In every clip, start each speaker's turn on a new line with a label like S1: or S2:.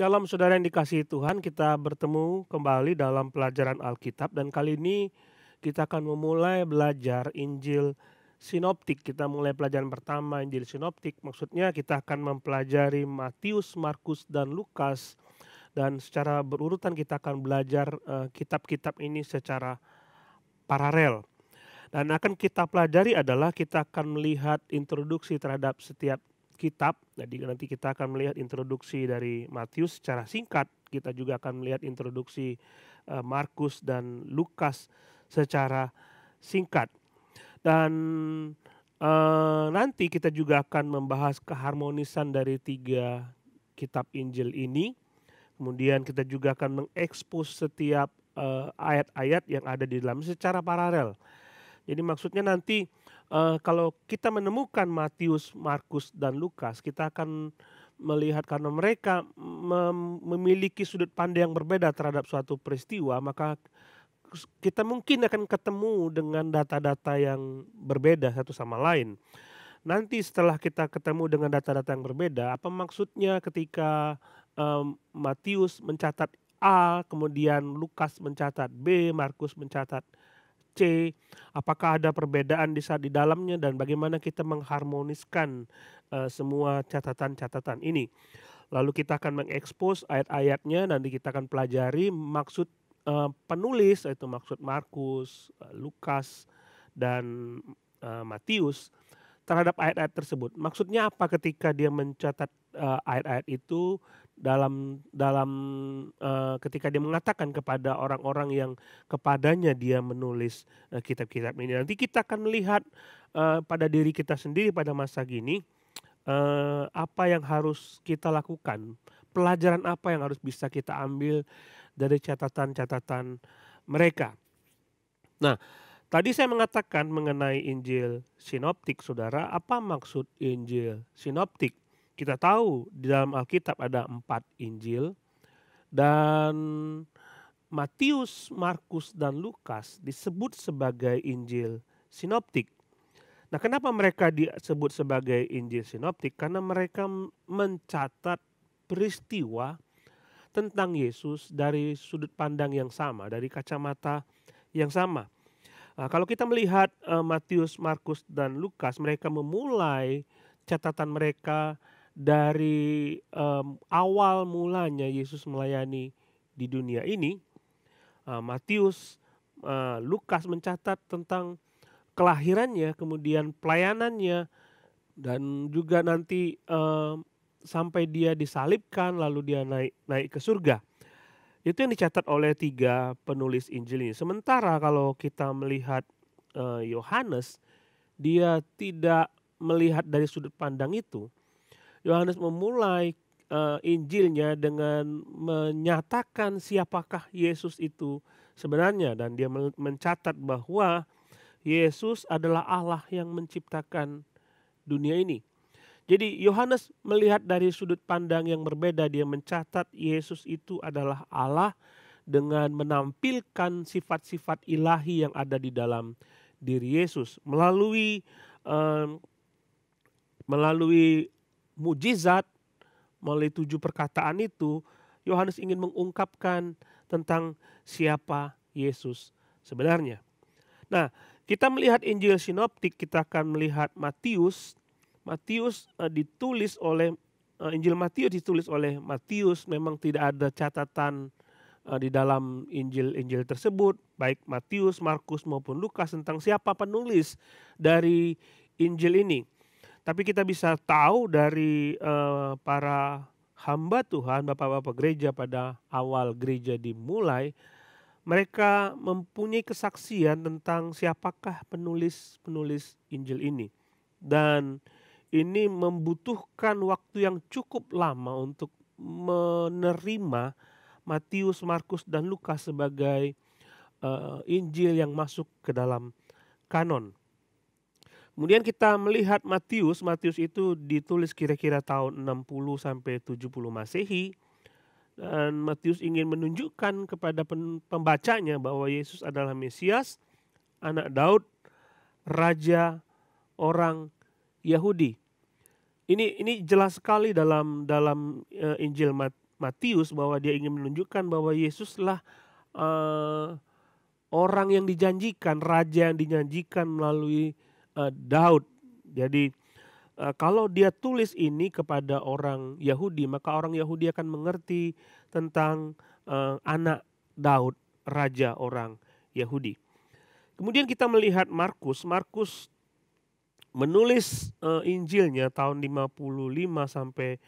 S1: Shalom saudara yang dikasihi Tuhan, kita bertemu kembali dalam pelajaran Alkitab dan kali ini kita akan memulai belajar Injil Sinoptik. Kita mulai pelajaran pertama Injil Sinoptik, maksudnya kita akan mempelajari Matius, Markus, dan Lukas. Dan secara berurutan kita akan belajar kitab-kitab ini secara paralel. Dan akan kita pelajari adalah kita akan melihat introduksi terhadap setiap kitab. Jadi nanti kita akan melihat introduksi dari Matius secara singkat. Kita juga akan melihat introduksi Markus dan Lukas secara singkat. Dan nanti kita juga akan membahas keharmonisan dari 3 kitab Injil ini. Kemudian kita juga akan mengekspos setiap ayat-ayat yang ada di dalam secara paralel. Jadi maksudnya nanti kalau kita menemukan Matius, Markus, dan Lukas, kita akan melihat karena mereka memiliki sudut pandang yang berbeda terhadap suatu peristiwa, maka kita mungkin akan ketemu dengan data-data yang berbeda satu sama lain. Nanti setelah kita ketemu dengan data-data yang berbeda, apa maksudnya ketika Matius mencatat A, kemudian Lukas mencatat B, Markus mencatat C, apakah ada perbedaan di dalamnya dan bagaimana kita mengharmoniskan semua catatan-catatan ini. Lalu kita akan mengekspos ayat-ayatnya, nanti kita akan pelajari maksud penulis, yaitu maksud Markus, Lukas, dan Matius terhadap ayat-ayat tersebut. Maksudnya apa ketika dia mencatat ayat-ayat itu ketika dia mengatakan kepada orang-orang yang kepadanya dia menulis kitab-kitab ini. Nanti kita akan melihat pada diri kita sendiri pada masa gini apa yang harus kita lakukan, pelajaran apa yang harus bisa kita ambil dari catatan-catatan mereka. Nah, tadi saya mengatakan mengenai Injil Sinoptik, saudara. Apa maksud Injil Sinoptik? Kita tahu di dalam Alkitab ada 4 Injil dan Matius, Markus, dan Lukas disebut sebagai Injil Sinoptik. Nah, kenapa mereka disebut sebagai Injil Sinoptik? Karena mereka mencatat peristiwa tentang Yesus dari sudut pandang yang sama, dari kacamata yang sama. Nah, kalau kita melihat Matius, Markus, dan Lukas, mereka memulai catatan mereka dari awal mulanya Yesus melayani di dunia ini. Matius, Lukas mencatat tentang kelahirannya, kemudian pelayanannya, dan juga nanti sampai dia disalibkan lalu dia naik ke surga. Itu yang dicatat oleh 3 penulis Injil ini. Sementara kalau kita melihat Yohanes, dia tidak melihat dari sudut pandang itu. Yohanes memulai Injilnya dengan menyatakan siapakah Yesus itu sebenarnya, dan dia mencatat bahwa Yesus adalah Allah yang menciptakan dunia ini. Jadi Yohanes melihat dari sudut pandang yang berbeda, dia mencatat Yesus itu adalah Allah dengan menampilkan sifat-sifat ilahi yang ada di dalam diri Yesus melalui mujizat, melalui 7 perkataan itu. Yohanes ingin mengungkapkan tentang siapa Yesus sebenarnya. Nah, kita melihat Injil Sinoptik, kita akan melihat Matius. Injil Matius ditulis oleh Matius. Memang tidak ada catatan di dalam Injil tersebut, baik Matius, Markus maupun Lukas, tentang siapa penulis dari Injil ini. Tapi kita bisa tahu dari para hamba Tuhan, bapak-bapak gereja pada awal gereja dimulai, mereka mempunyai kesaksian tentang siapakah penulis Injil ini. Dan ini membutuhkan waktu yang cukup lama untuk menerima Matius, Markus, dan Lukas sebagai Injil yang masuk ke dalam kanon. Kemudian kita melihat Matius itu ditulis kira-kira tahun 60 sampai 70 Masehi. Dan Matius ingin menunjukkan kepada pembacanya bahwa Yesus adalah Mesias, anak Daud, raja orang Yahudi. Ini jelas sekali dalam Injil Matius bahwa dia ingin menunjukkan bahwa Yesuslah orang yang dijanjikan, raja yang dijanjikan melalui Daud. Jadi kalau dia tulis ini kepada orang Yahudi, maka orang Yahudi akan mengerti tentang anak Daud, raja orang Yahudi. Kemudian kita melihat Markus. Markus menulis Injilnya tahun 55 sampai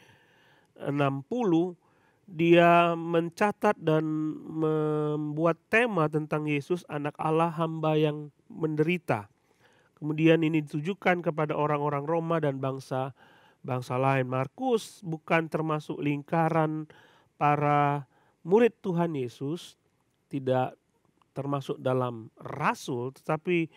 S1: 60. Dia mencatat dan membuat tema tentang Yesus, anak Allah, hamba yang menderita. Kemudian ini ditujukan kepada orang-orang Roma dan bangsa lain. Markus bukan termasuk lingkaran para murid Tuhan Yesus, tidak termasuk dalam rasul, tetapi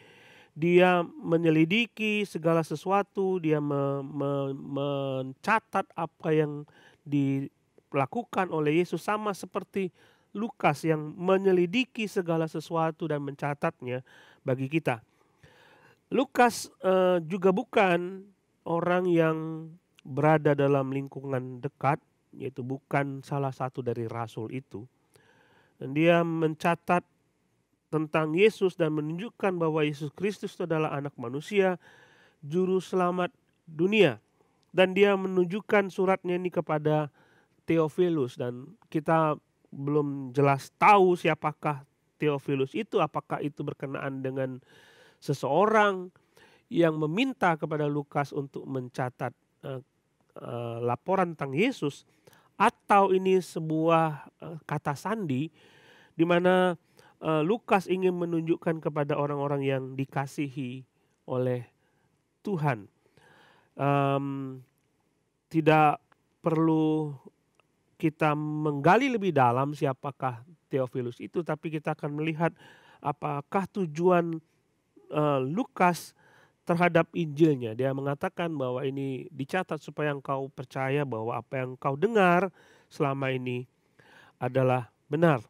S1: dia menyelidiki segala sesuatu, dia mencatat apa yang dilakukan oleh Yesus, sama seperti Lukas yang menyelidiki segala sesuatu dan mencatatnya bagi kita. Lukas juga bukan orang yang berada dalam lingkungan dekat, yaitu bukan salah satu dari rasul itu. Dan dia mencatat tentang Yesus dan menunjukkan bahwa Yesus Kristus itu adalah anak manusia, juru selamat dunia. Dan dia menunjukkan suratnya ini kepada Theophilus, dan kita belum jelas tahu siapakah Theophilus itu, apakah itu berkenaan dengan seseorang yang meminta kepada Lukas untuk mencatat laporan tentang Yesus, atau ini sebuah kata sandi di mana Lukas ingin menunjukkan kepada orang-orang yang dikasihi oleh Tuhan. Tidak perlu kita menggali lebih dalam siapakah Theophilus itu, tapi kita akan melihat apakah tujuan Lukas terhadap Injilnya. Dia mengatakan bahwa ini dicatat supaya engkau percaya bahwa apa yang engkau dengar selama ini adalah benar.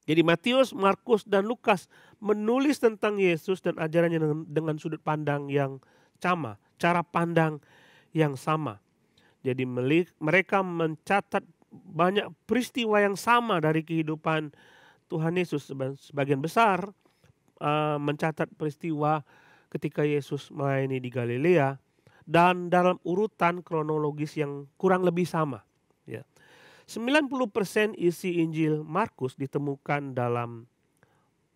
S1: Jadi Matius, Markus, dan Lukas menulis tentang Yesus dan ajarannya dengan sudut pandang yang sama, cara pandang yang sama. Jadi mereka mencatat banyak peristiwa yang sama dari kehidupan Tuhan Yesus. Sebagian besar mencatat peristiwa ketika Yesus melayani di Galilea dan dalam urutan kronologis yang kurang lebih sama. Ya. 90% isi Injil Markus ditemukan dalam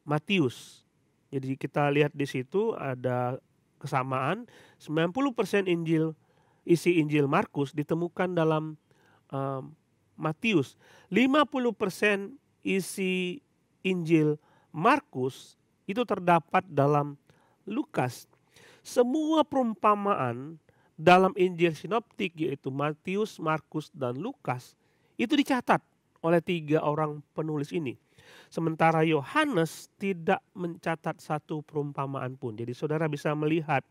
S1: Matius. Jadi kita lihat di situ ada kesamaan. 90% isi Injil Markus ditemukan dalam Matius. 50% isi Injil Markus itu terdapat dalam Lukas. Semua perumpamaan dalam Injil sinoptik, yaitu Matius, Markus, dan Lukas, itu dicatat oleh 3 orang penulis ini. Sementara Yohanes tidak mencatat satu perumpamaan pun. Jadi saudara bisa melihat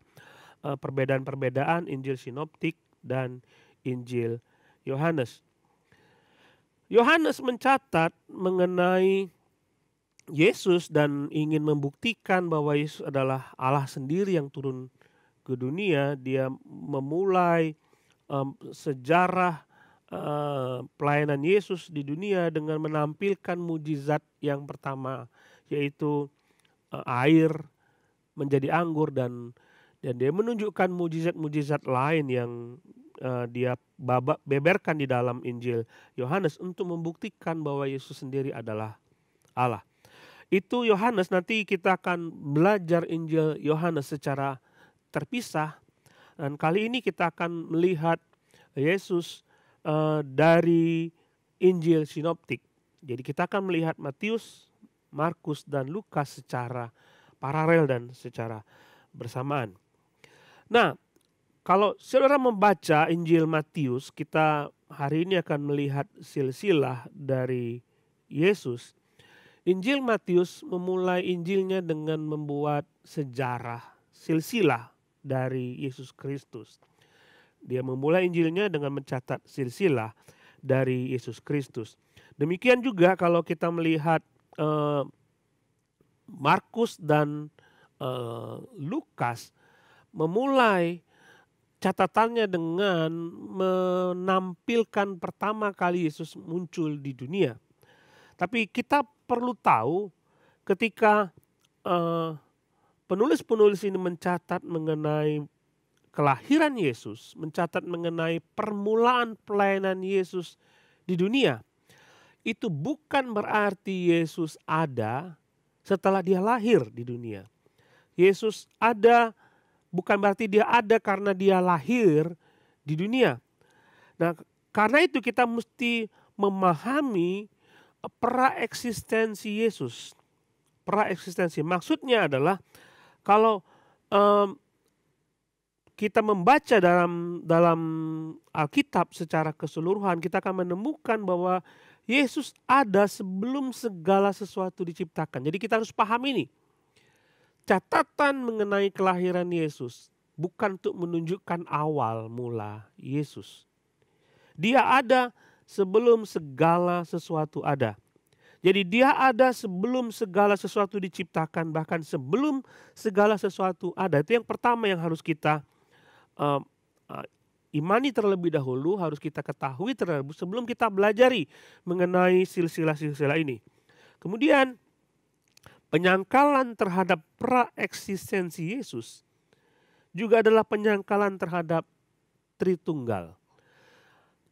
S1: perbedaan-perbedaan Injil sinoptik dan Injil Yohanes. Yohanes mencatat mengenai Yesus dan ingin membuktikan bahwa Yesus adalah Allah sendiri yang turun ke dunia. Dia memulai sejarah pelayanan Yesus di dunia dengan menampilkan mujizat yang pertama, yaitu air menjadi anggur, dan dia menunjukkan mujizat-mujizat lain yang dia beberkan di dalam Injil Yohanes untuk membuktikan bahwa Yesus sendiri adalah Allah. Itu Yohanes. Nanti kita akan belajar Injil Yohanes secara terpisah, dan kali ini kita akan melihat Yesus dari Injil sinoptik. Jadi kita akan melihat Matius, Markus, dan Lukas secara paralel dan secara bersamaan. Nah, kalau saudara membaca Injil Matius, kita hari ini akan melihat silsilah dari Yesus. Injil Matius memulai Injilnya dengan membuat sejarah silsilah dari Yesus Kristus. Dia memulai Injilnya dengan mencatat silsilah dari Yesus Kristus. Demikian juga kalau kita melihat Markus dan Lukas memulai catatannya dengan menampilkan pertama kali Yesus muncul di dunia. Tapi kita perlu tahu ketika penulis-penulis ini mencatat mengenai kelahiran Yesus, mencatat mengenai permulaan pelayanan Yesus di dunia, itu bukan berarti Yesus ada setelah dia lahir di dunia. Yesus ada bukan berarti dia ada karena dia lahir di dunia. Nah, karena itu kita mesti memahami praeksistensi Yesus. Praeksistensi maksudnya adalah kalau kita membaca dalam Alkitab secara keseluruhan, kita akan menemukan bahwa Yesus ada sebelum segala sesuatu diciptakan. Jadi kita harus paham ini. Catatan mengenai kelahiran Yesus bukan untuk menunjukkan awal mula Yesus. Dia ada sebelum segala sesuatu ada. Jadi dia ada sebelum segala sesuatu diciptakan, bahkan sebelum segala sesuatu ada. Itu yang pertama yang harus kita imani terlebih dahulu, harus kita ketahui terlebih sebelum kita belajari mengenai silsilah-silsilah ini. Kemudian penyangkalan terhadap praeksistensi Yesus juga adalah penyangkalan terhadap Tritunggal.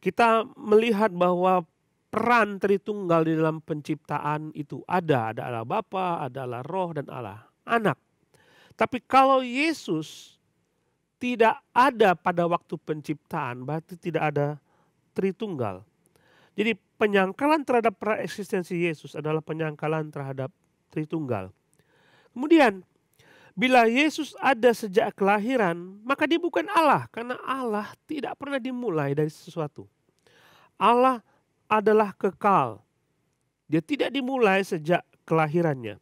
S1: Kita melihat bahwa peran Tritunggal di dalam penciptaan itu ada Allah Bapa, ada Allah Roh, dan Allah Anak. Tapi kalau Yesus tidak ada pada waktu penciptaan, berarti tidak ada Tritunggal. Jadi penyangkalan terhadap praeksistensi Yesus adalah penyangkalan terhadap Tritunggal. Kemudian bila Yesus ada sejak kelahiran, maka dia bukan Allah, karena Allah tidak pernah dimulai dari sesuatu. Allah adalah kekal. Dia tidak dimulai sejak kelahirannya.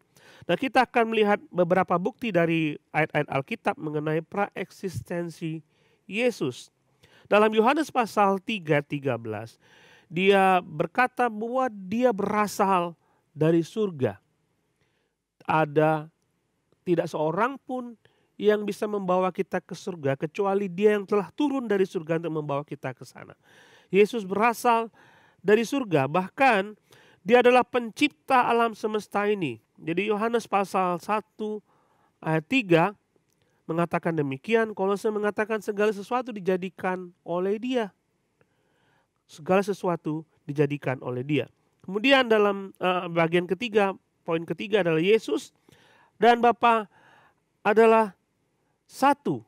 S1: Nah, kita akan melihat beberapa bukti dari ayat-ayat Alkitab mengenai praeksistensi Yesus. Dalam Yohanes pasal 3:13, dia berkata bahwa dia berasal dari surga. Ada tidak seorang pun yang bisa membawa kita ke surga kecuali dia yang telah turun dari surga untuk membawa kita ke sana. Yesus berasal dari surga, bahkan dia adalah pencipta alam semesta ini. Jadi Yohanes pasal 1 ayat 3 mengatakan demikian. Kolose mengatakan segala sesuatu dijadikan oleh dia. Segala sesuatu dijadikan oleh dia. Kemudian dalam bagian ketiga, poin ketiga adalah Yesus dan Bapa adalah satu.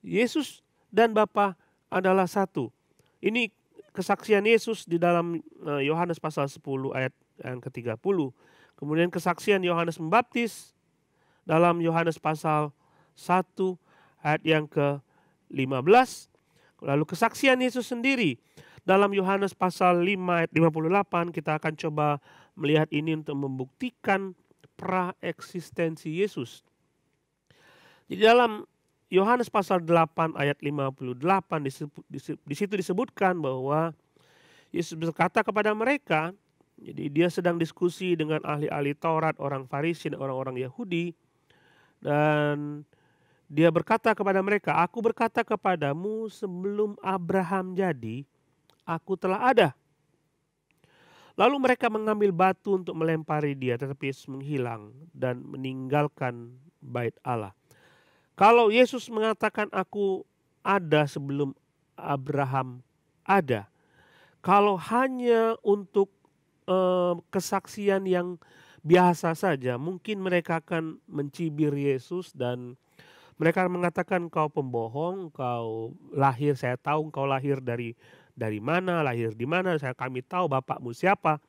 S1: Yesus dan Bapa adalah satu. Ini kesaksian Yesus di dalam Yohanes pasal 10 ayat yang ke-30. Kemudian kesaksian Yohanes Pembaptis dalam Yohanes pasal 1 ayat yang ke-15. Lalu kesaksian Yesus sendiri dalam Yohanes pasal 5 ayat 58. Kita akan coba melihat ini untuk membuktikan praeksistensi Yesus. Jadi dalam Yohanes pasal 8 ayat 58 di situ disebutkan bahwa Yesus berkata kepada mereka, jadi dia sedang diskusi dengan ahli-ahli Taurat, orang Farisi dan orang-orang Yahudi, dan dia berkata kepada mereka, aku berkata kepadamu sebelum Abraham jadi, aku telah ada. Lalu mereka mengambil batu untuk melempari dia, tetapi Yesus menghilang dan meninggalkan bait Allah. Kalau Yesus mengatakan aku ada sebelum Abraham ada, kalau hanya untuk kesaksian yang biasa saja, mungkin mereka akan mencibir Yesus dan mereka mengatakan kau pembohong, kau lahir, saya tahu kau lahir dari mana, lahir di mana, kami tahu bapakmu siapa.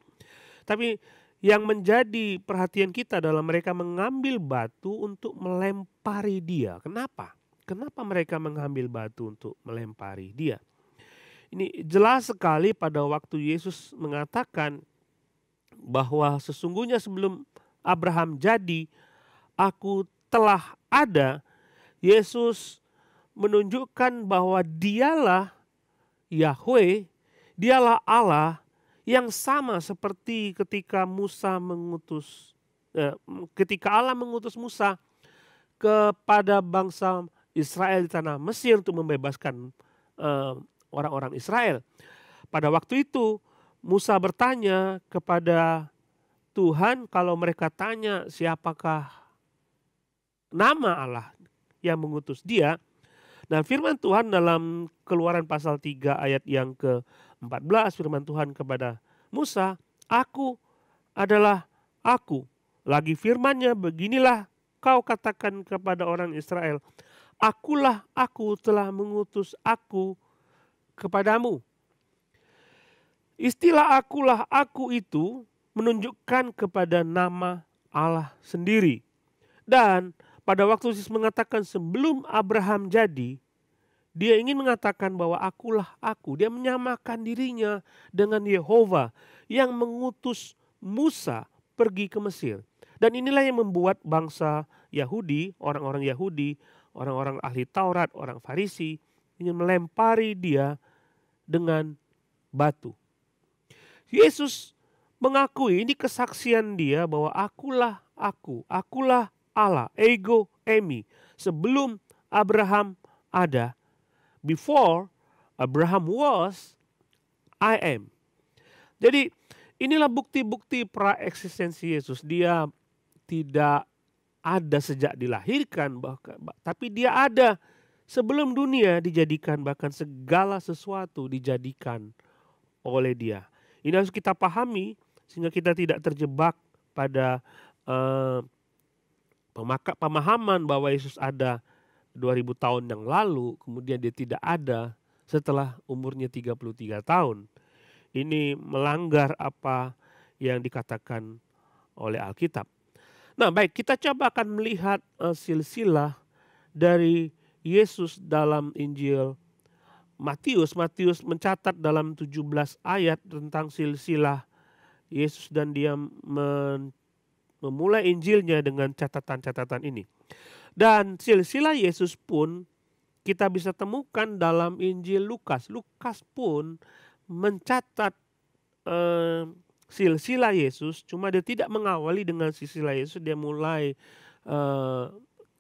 S1: Tapi yang menjadi perhatian kita adalah mereka mengambil batu untuk melempari dia. Kenapa? Kenapa mereka mengambil batu untuk melempari dia? Ini jelas sekali pada waktu Yesus mengatakan bahwa sesungguhnya sebelum Abraham jadi, aku telah ada. Yesus menunjukkan bahwa dialah Yahweh, dialah Allah yang sama seperti ketika ketika Allah mengutus Musa kepada bangsa Israel di tanah Mesir untuk membebaskan orang-orang Israel. Pada waktu itu Musa bertanya kepada Tuhan, kalau mereka tanya siapakah nama Allah yang mengutus dia. Nah, firman Tuhan dalam Keluaran pasal 3 ayat yang ke-14, firman Tuhan kepada Musa, "Aku adalah aku." Lagi firman-Nya, beginilah kau katakan kepada orang Israel, "Akulah aku telah mengutus aku kepadamu." Istilah akulah aku itu menunjukkan kepada nama Allah sendiri. Dan pada waktu Yesus mengatakan sebelum Abraham jadi, dia ingin mengatakan bahwa akulah aku. Dia menyamakan dirinya dengan Yehova yang mengutus Musa pergi ke Mesir. Dan inilah yang membuat bangsa Yahudi, orang-orang Yahudi, orang-orang ahli Taurat, orang Farisi, ingin melempari dia dengan batu. Yesus mengakui, ini kesaksian dia bahwa akulah aku, akulah Allah, ego eimi. Sebelum Abraham ada, before Abraham was, I am. Jadi inilah bukti-bukti praeksistensi Yesus. Dia tidak ada sejak dilahirkan, tapi dia ada sebelum dunia dijadikan, bahkan segala sesuatu dijadikan oleh dia. Ini harus kita pahami sehingga kita tidak terjebak pada pemahaman bahwa Yesus ada 2000 tahun yang lalu, kemudian dia tidak ada setelah umurnya 33 tahun. Ini melanggar apa yang dikatakan oleh Alkitab. Nah, baik, kita coba akan melihat silsilah dari Yesus dalam Injil Matius. Matius mencatat dalam 17 ayat tentang silsilah Yesus dan dia memulai Injilnya dengan catatan-catatan ini. Dan silsilah Yesus pun kita bisa temukan dalam Injil Lukas. Lukas pun mencatat silsilah Yesus, cuma dia tidak mengawali dengan silsilah Yesus. Dia mulai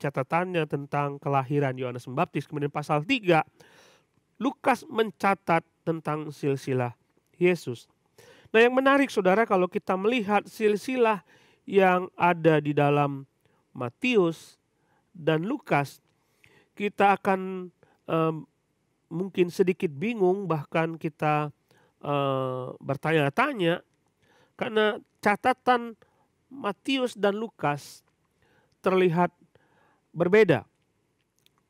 S1: catatannya tentang kelahiran Yohanes Pembaptis. Kemudian pasal 3 Lukas mencatat tentang silsilah Yesus. Nah, yang menarik saudara, kalau kita melihat silsilah yang ada di dalam Matius dan Lukas, kita akan mungkin sedikit bingung, bahkan kita bertanya-tanya, karena catatan Matius dan Lukas terlihat berbeda.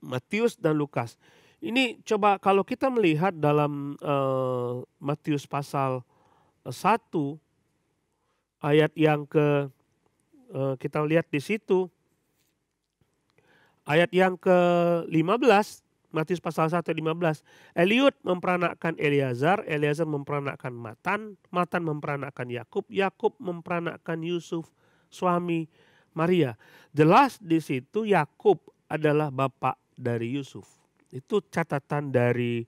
S1: Matius dan Lukas. Ini coba kalau kita melihat dalam Matius pasal 1 ayat yang kita lihat di situ ayat yang ke-15, Matius pasal 1 15. Eliud memperanakkan Eleazar, Eleazar memperanakkan Matan, Matan memperanakkan Yakub, Yakub memperanakkan Yusuf suami Maria. Jelas di situ Yakub adalah bapak dari Yusuf. Itu catatan dari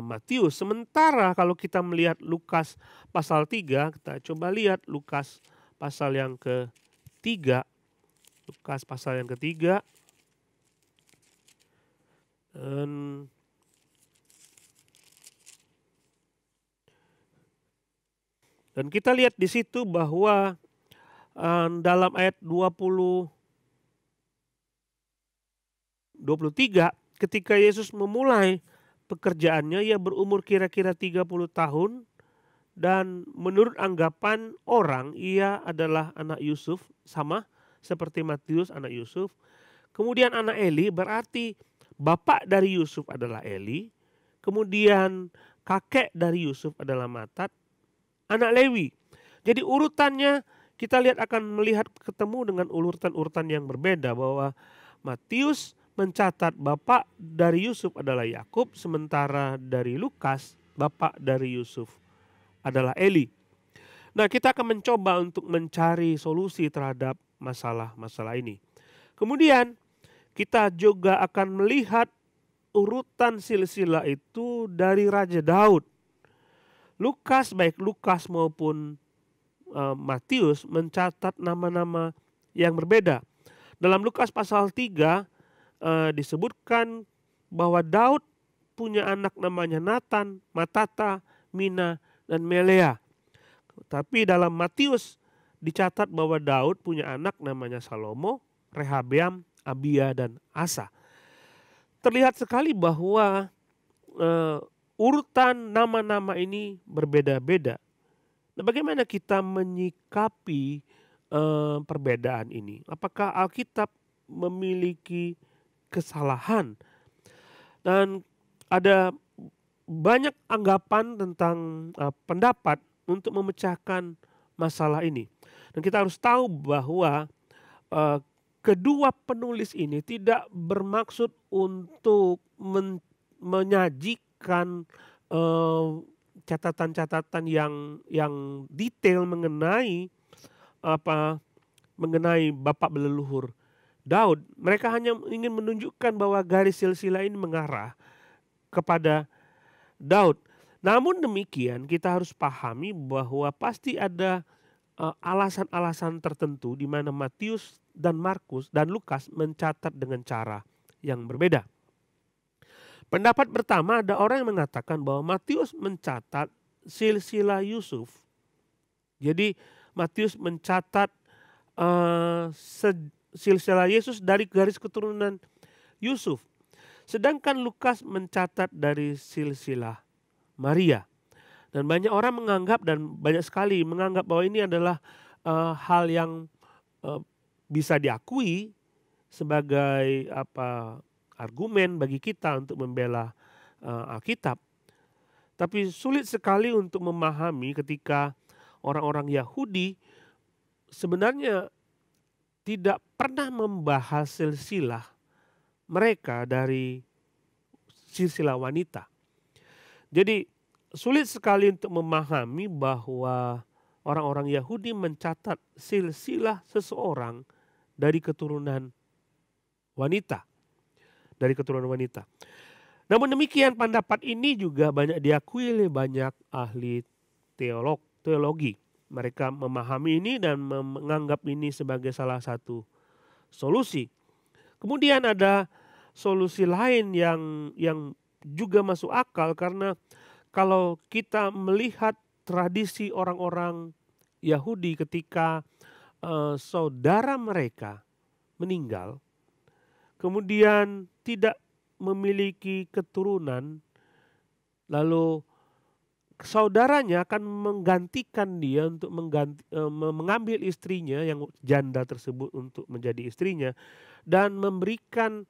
S1: Matius. Sementara kalau kita melihat Lukas pasal 3, kita coba lihat Lukas pasal yang ke-3. Lukas pasal yang ke-3. Dan kita lihat di situ bahwa dalam ayat 23 ketika Yesus memulai pekerjaannya, ia berumur kira-kira 30 tahun dan menurut anggapan orang ia adalah anak Yusuf, sama seperti Matius anak Yusuf. Kemudian anak Eli, berarti bapak dari Yusuf adalah Eli. Kemudian kakek dari Yusuf adalah Matat, anak Lewi. Jadi urutannya kita lihat akan melihat ketemu dengan urutan-urutan yang berbeda, bahwa Matius mencatat bapak dari Yusuf adalah Yakub, sementara dari Lukas bapak dari Yusuf adalah Eli. Nah, kita akan mencoba untuk mencari solusi terhadap masalah-masalah ini. Kemudian kita juga akan melihat urutan silsilah itu dari Raja Daud. Lukas, baik Lukas maupun Matius mencatat nama-nama yang berbeda. Dalam Lukas pasal 3 disebutkan bahwa Daud punya anak namanya Nathan, Matata, Mina, dan Melea. Tapi dalam Matius dicatat bahwa Daud punya anak namanya Salomo, Rehabeam, Abia, dan Asa. Terlihat sekali bahwa urutan nama-nama ini berbeda-beda. Nah, bagaimana kita menyikapi perbedaan ini? Apakah Alkitab memiliki kesalahan? Dan ada banyak anggapan tentang pendapat untuk memecahkan masalah ini. Dan kita harus tahu bahwa kedua penulis ini tidak bermaksud untuk menyajikan catatan-catatan yang detail mengenai bapak leluhur Daud. Mereka hanya ingin menunjukkan bahwa garis silsilah ini mengarah kepada Daud. Namun demikian kita harus pahami bahwa pasti ada alasan-alasan tertentu di mana Matius dan Markus dan Lukas mencatat dengan cara yang berbeda. Pendapat pertama, ada orang yang mengatakan bahwa Matius mencatat silsilah Yusuf. Jadi Matius mencatat silsilah Yesus dari garis keturunan Yusuf. Sedangkan Lukas mencatat dari silsilah Maria. Dan banyak orang menganggap dan banyak sekali menganggap bahwa ini adalah hal yang bisa diakui sebagai argumen bagi kita untuk membela Alkitab. Tapi sulit sekali untuk memahami ketika orang-orang Yahudi sebenarnya tidak pernah membahas silsilah mereka dari silsilah wanita. Jadi sulit sekali untuk memahami bahwa orang-orang Yahudi mencatat silsilah seseorang dari keturunan wanita. Namun demikian pendapat ini juga banyak diakui oleh banyak ahli teologi. Mereka memahami ini dan menganggap ini sebagai salah satu solusi. Kemudian ada solusi lain yang juga masuk akal, karena kalau kita melihat tradisi orang-orang Yahudi ketika saudara mereka meninggal, kemudian tidak memiliki keturunan, lalu saudaranya akan menggantikan dia untuk mengambil istrinya yang janda tersebut untuk menjadi istrinya dan memberikan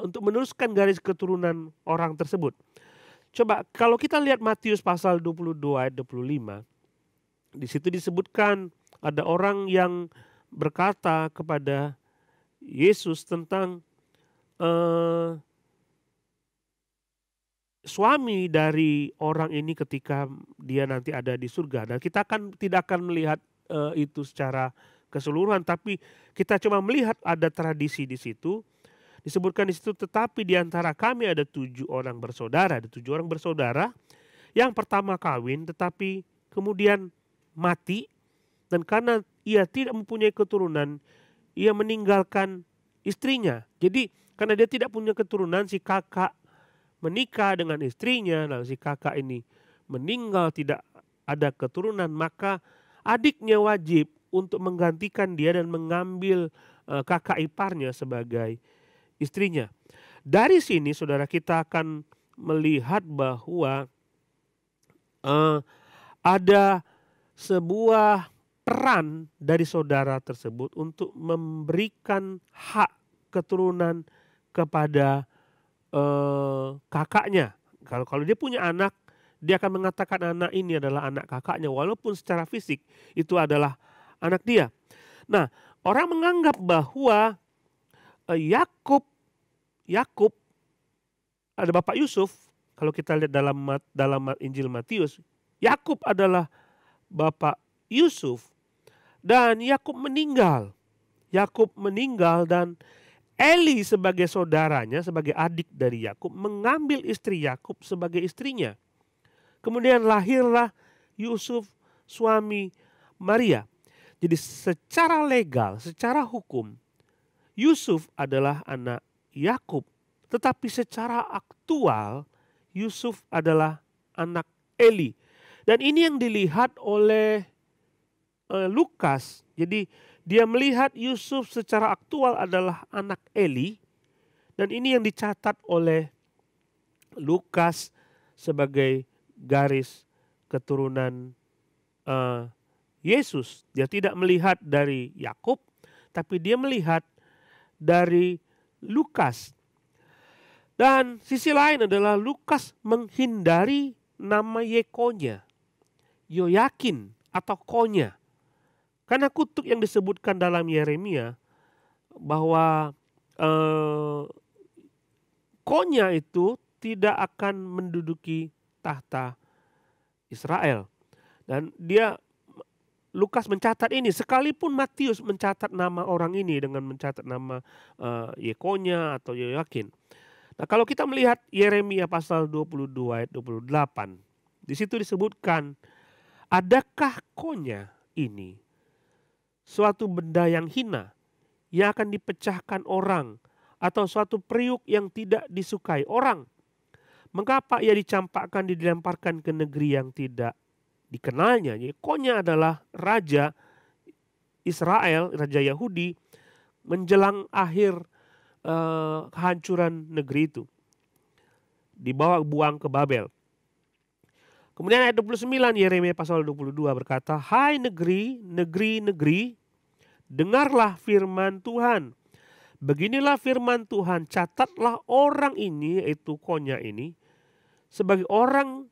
S1: untuk meneruskan garis keturunan orang tersebut. Coba kalau kita lihat Matius pasal 22 ayat 25, di situ disebutkan ada orang yang berkata kepada Yesus tentang suami dari orang ini ketika dia nanti ada di surga. Dan kita tidak akan melihat itu secara keseluruhan, tapi kita cuma melihat ada tradisi di situ. Disebutkan di situ, tetapi di antara kami ada 7 orang bersaudara. Ada 7 orang bersaudara. Yang pertama kawin tetapi kemudian mati. Dan karena ia tidak mempunyai keturunan, ia meninggalkan istrinya. Jadi karena dia tidak punya keturunan, si kakak menikah dengan istrinya. Lalu si kakak ini meninggal, tidak ada keturunan. Maka adiknya wajib untuk menggantikan dia dan mengambil kakak iparnya sebagai istrinya. Dari sini saudara kita akan melihat bahwa ada sebuah peran dari saudara tersebut untuk memberikan hak keturunan kepada kakaknya. Kalau dia punya anak, dia akan mengatakan anak ini adalah anak kakaknya, walaupun secara fisik itu adalah anak dia. Nah, orang menganggap bahwa Yakub ada bapak Yusuf. Kalau kita lihat dalam Injil Matius, Yakub adalah bapak Yusuf dan Yakub meninggal. Dan Eli sebagai saudaranya, sebagai adik dari Yakub, mengambil istri Yakub sebagai istrinya. Kemudian lahirlah Yusuf, suami Maria. Jadi secara legal, secara hukum, Yusuf adalah anak Yakub. Tetapi secara aktual Yusuf adalah anak Eli. Dan ini yang dilihat oleh Lukas. Jadi dia melihat Yusuf secara aktual adalah anak Eli. Dan ini yang dicatat oleh Lukas sebagai garis keturunan Yesus. Dia tidak melihat dari Yakub, tapi dia melihat dari Lukas. Dan sisi lain adalah Lukas menghindari nama Yekonya, Yoyakin atau Konya. Karena kutuk yang disebutkan dalam Yeremia bahwa Konya itu tidak akan menduduki tahta Israel. Dan Lukas mencatat ini, sekalipun Matius mencatat nama orang ini dengan mencatat nama Yekonya atau Yoyakin. Nah, kalau kita melihat Yeremia pasal 22 ayat 28, di situ disebutkan, adakah Konya ini suatu benda yang hina yang akan dipecahkan orang, atau suatu periuk yang tidak disukai orang? Mengapa ia dicampakkan, dilemparkan ke negeri yang tidak dikenalnya? Yekonya adalah raja Israel, raja Yahudi menjelang akhir kehancuran negeri itu, dibawa buang ke Babel. Kemudian ayat 29 Yeremia pasal 22 berkata, hai negeri, negeri, dengarlah firman Tuhan. Beginilah firman Tuhan, catatlah orang ini, yaitu Konya ini, sebagai orang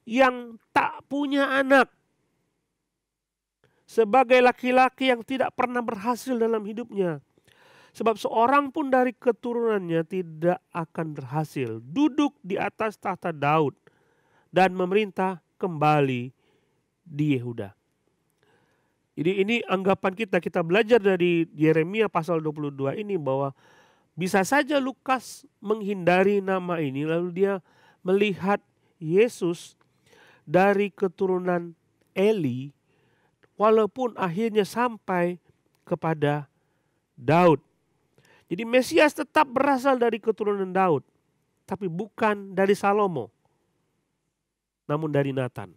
S1: yang tak punya anak, sebagai laki-laki yang tidak pernah berhasil dalam hidupnya. Sebab seorang pun dari keturunannya tidak akan berhasil duduk di atas tahta Daud dan memerintah kembali di Yehuda. Jadi ini anggapan kita belajar dari Yeremia pasal 22 ini bahwa bisa saja Lukas menghindari nama ini, lalu dia melihat Yesus dari keturunan Eli, walaupun akhirnya sampai kepada Daud. Jadi Mesias tetap berasal dari keturunan Daud, tapi bukan dari Salomo, namun dari Nathan.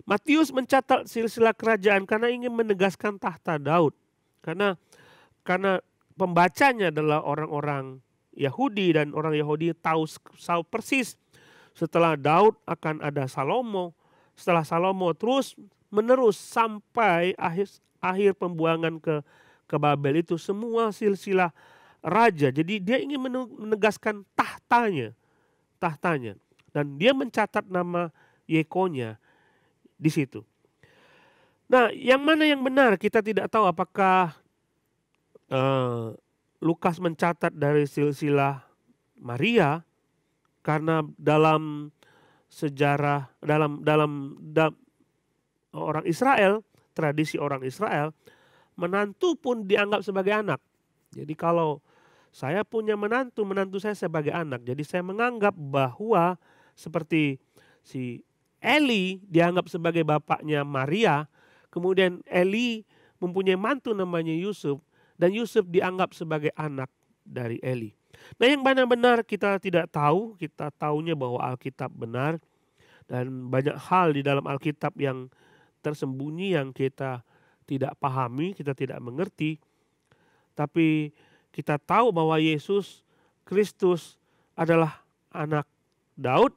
S1: Matius mencatat silsilah kerajaan karena ingin menegaskan tahta Daud. Karena pembacanya adalah orang-orang Yahudi, dan orang Yahudi tahu persis setelah Daud akan ada Salomo. Setelah Salomo terus menerus sampai akhir pembuangan ke Babel itu semua silsilah raja. Jadi dia ingin menegaskan tahtanya. Dan dia mencatat nama Yekonya di situ. Nah, yang mana yang benar kita tidak tahu. Apakah Lukas mencatat dari silsilah Maria, karena dalam sejarah dalam orang Israel, tradisi orang Israel, menantu pun dianggap sebagai anak. Jadi kalau saya punya menantu saya sebagai anak. Jadi saya menganggap bahwa seperti si Eli dianggap sebagai bapaknya Maria, kemudian Eli mempunyai mantu namanya Yusuf, dan Yusuf dianggap sebagai anak dari Eli. Nah, yang benar-benar kita tidak tahu, kita taunya bahwa Alkitab benar, dan banyak hal di dalam Alkitab yang tersembunyi yang kita tidak pahami, kita tidak mengerti. Tapi kita tahu bahwa Yesus Kristus adalah anak Daud,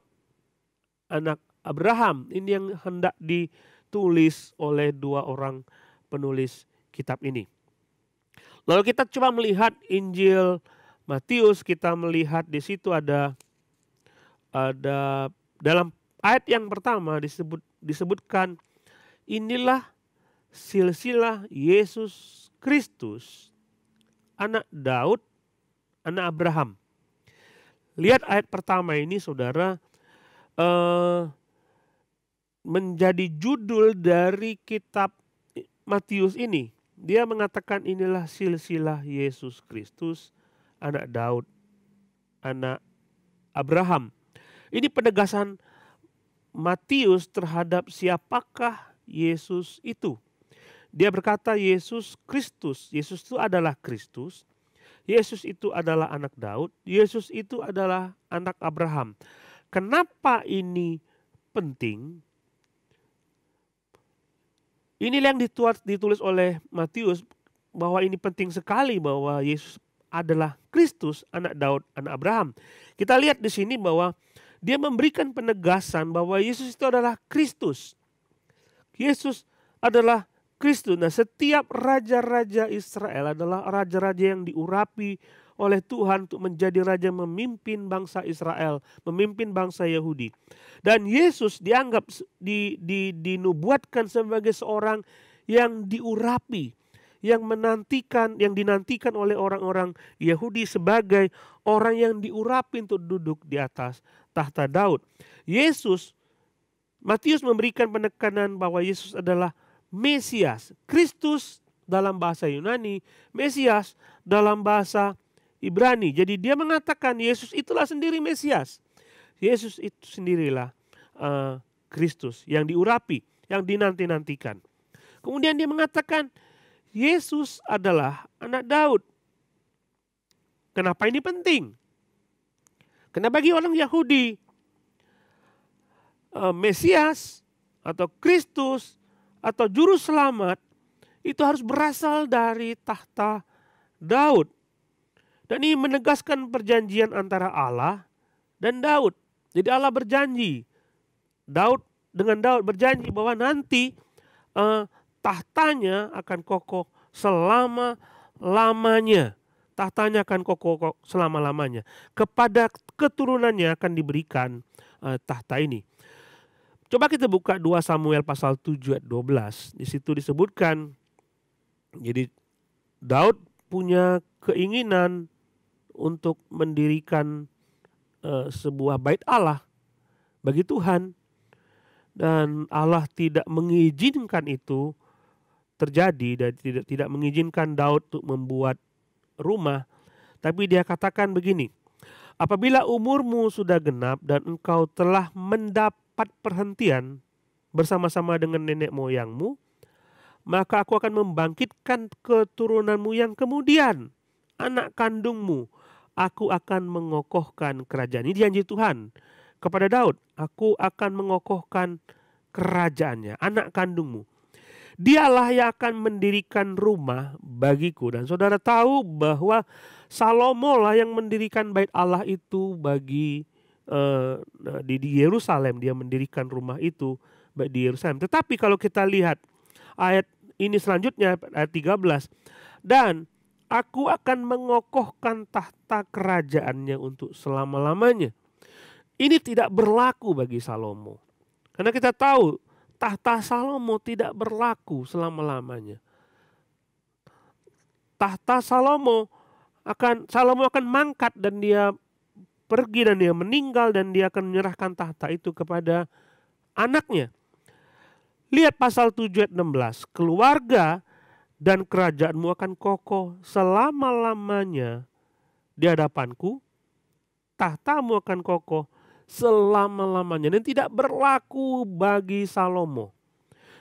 S1: anak Abraham. Ini yang hendak ditulis oleh dua orang penulis kitab ini. Lalu kita coba melihat Injil Matius, kita melihat di situ ada dalam ayat yang pertama disebutkan, inilah silsilah Yesus Kristus, anak Daud, anak Abraham. Lihat ayat pertama ini, saudara, menjadi judul dari kitab Matius ini. Dia mengatakan inilah silsilah Yesus Kristus, anak Daud, anak Abraham. Ini penegasan Matius terhadap siapakah Yesus itu. Dia berkata Yesus Kristus. Yesus itu adalah Kristus Yesus itu adalah anak Daud, Yesus itu adalah anak Abraham. Kenapa ini penting? Inilah yang ditulis oleh Matius, bahwa ini penting sekali, bahwa Yesus adalah Kristus, anak Daud, anak Abraham. Kita lihat di sini bahwa dia memberikan penegasan bahwa Yesus itu adalah Kristus. Yesus adalah Kristus. Nah, setiap raja-raja Israel adalah raja-raja yang diurapi oleh Tuhan untuk menjadi raja, memimpin bangsa Israel, memimpin bangsa Yahudi. Dan Yesus dianggap dinubuatkan sebagai seorang yang diurapi, yang dinantikan oleh orang-orang Yahudi sebagai orang yang diurapi untuk duduk di atas tahta Daud. Matius memberikan penekanan bahwa Yesus adalah Mesias, Kristus dalam bahasa Yunani, Mesias dalam bahasa Ibrani. Jadi dia mengatakan Yesus itulah sendiri Mesias. Yesus itu sendirilah Kristus yang diurapi, yang dinanti-nantikan. Kemudian dia mengatakan Yesus adalah anak Daud. Kenapa ini penting? Karena bagi orang Yahudi, Mesias atau Kristus atau juru selamat itu harus berasal dari tahta Daud. Dan ini menegaskan perjanjian antara Allah dan Daud. Jadi Allah berjanji, dengan Daud berjanji bahwa nanti tahtanya akan kokoh selama-lamanya. Tahtanya akan kokoh selama-lamanya. Kepada keturunannya akan diberikan tahta ini. Coba kita buka 2 Samuel pasal 7 ayat 12. Di situ disebutkan, jadi Daud punya keinginan untuk mendirikan sebuah bait Allah bagi Tuhan. Dan Allah tidak mengizinkan itu terjadi, dan tidak mengizinkan Daud untuk membuat rumah. Tapi dia katakan begini, apabila umurmu sudah genap dan engkau telah mendapat perhentian bersama-sama dengan nenek moyangmu, maka aku akan membangkitkan keturunanmu yang kemudian, anak kandungmu, aku akan mengokohkan kerajaan. Ini janji Tuhan kepada Daud, aku akan mengokohkan kerajaannya, anak kandungmu. Dialah yang akan mendirikan rumah bagiku. Dan saudara tahu bahwa Salomo lah yang mendirikan bait Allah itu bagi di Yerusalem. Dia mendirikan rumah itu di Yerusalem. Tetapi kalau kita lihat ayat ini selanjutnya, ayat 13, dan aku akan mengokohkan tahta kerajaannya untuk selama-lamanya. Ini tidak berlaku bagi Salomo. Karena kita tahu tahta Salomo tidak berlaku selama-lamanya. Tahta Salomo akan mangkat, dan dia pergi, dan dia meninggal, dan dia akan menyerahkan tahta itu kepada anaknya. Lihat pasal 7 ayat 16. Keluarga dan kerajaanmu akan kokoh selama-lamanya di hadapanku. Tahtamu akan kokoh selama-lamanya. Dan tidak berlaku bagi Salomo.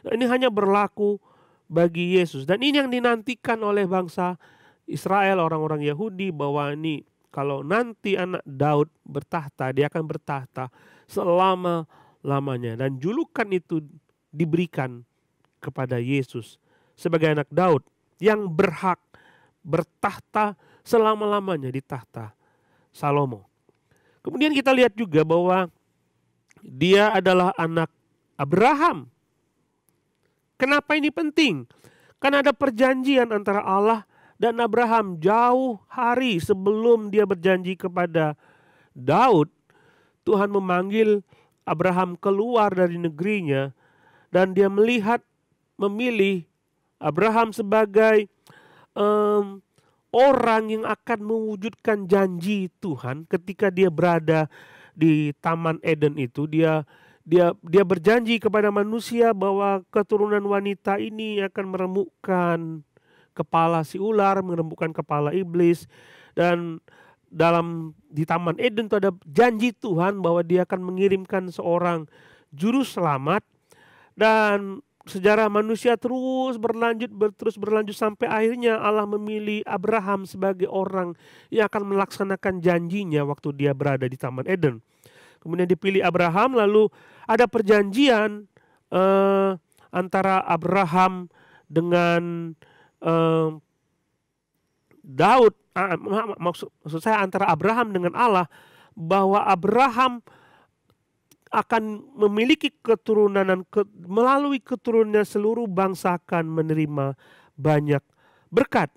S1: Nah, ini hanya berlaku bagi Yesus. Dan ini yang dinantikan oleh bangsa Israel, orang-orang Yahudi, bahwa ini kalau nanti anak Daud bertahta, dia akan bertahta selama-lamanya. Dan julukan itu diberikan kepada Yesus sebagai anak Daud yang berhak bertahta selama-lamanya di tahta Salomo. Kemudian kita lihat juga bahwa dia adalah anak Abraham. Kenapa ini penting? Karena ada perjanjian antara Allah dan Abraham jauh hari sebelum dia berjanji kepada Daud. Tuhan memanggil Abraham keluar dari negerinya, dan dia memilih Abraham sebagai orang yang akan mewujudkan janji Tuhan. Ketika dia berada di Taman Eden itu, dia berjanji kepada manusia bahwa keturunan wanita ini akan meremukkan kepala si ular, meremukkan kepala iblis. Dan di Taman Eden itu ada janji Tuhan bahwa dia akan mengirimkan seorang juru selamat. Dan sejarah manusia terus berlanjut sampai akhirnya Allah memilih Abraham sebagai orang yang akan melaksanakan janjinya waktu dia berada di Taman Eden. Kemudian dipilih Abraham, lalu ada perjanjian antara Abraham dengan Daud, maksud saya antara Abraham dengan Allah, bahwa Abraham akan memiliki keturunan, melalui keturunannya seluruh bangsa akan menerima banyak berkat.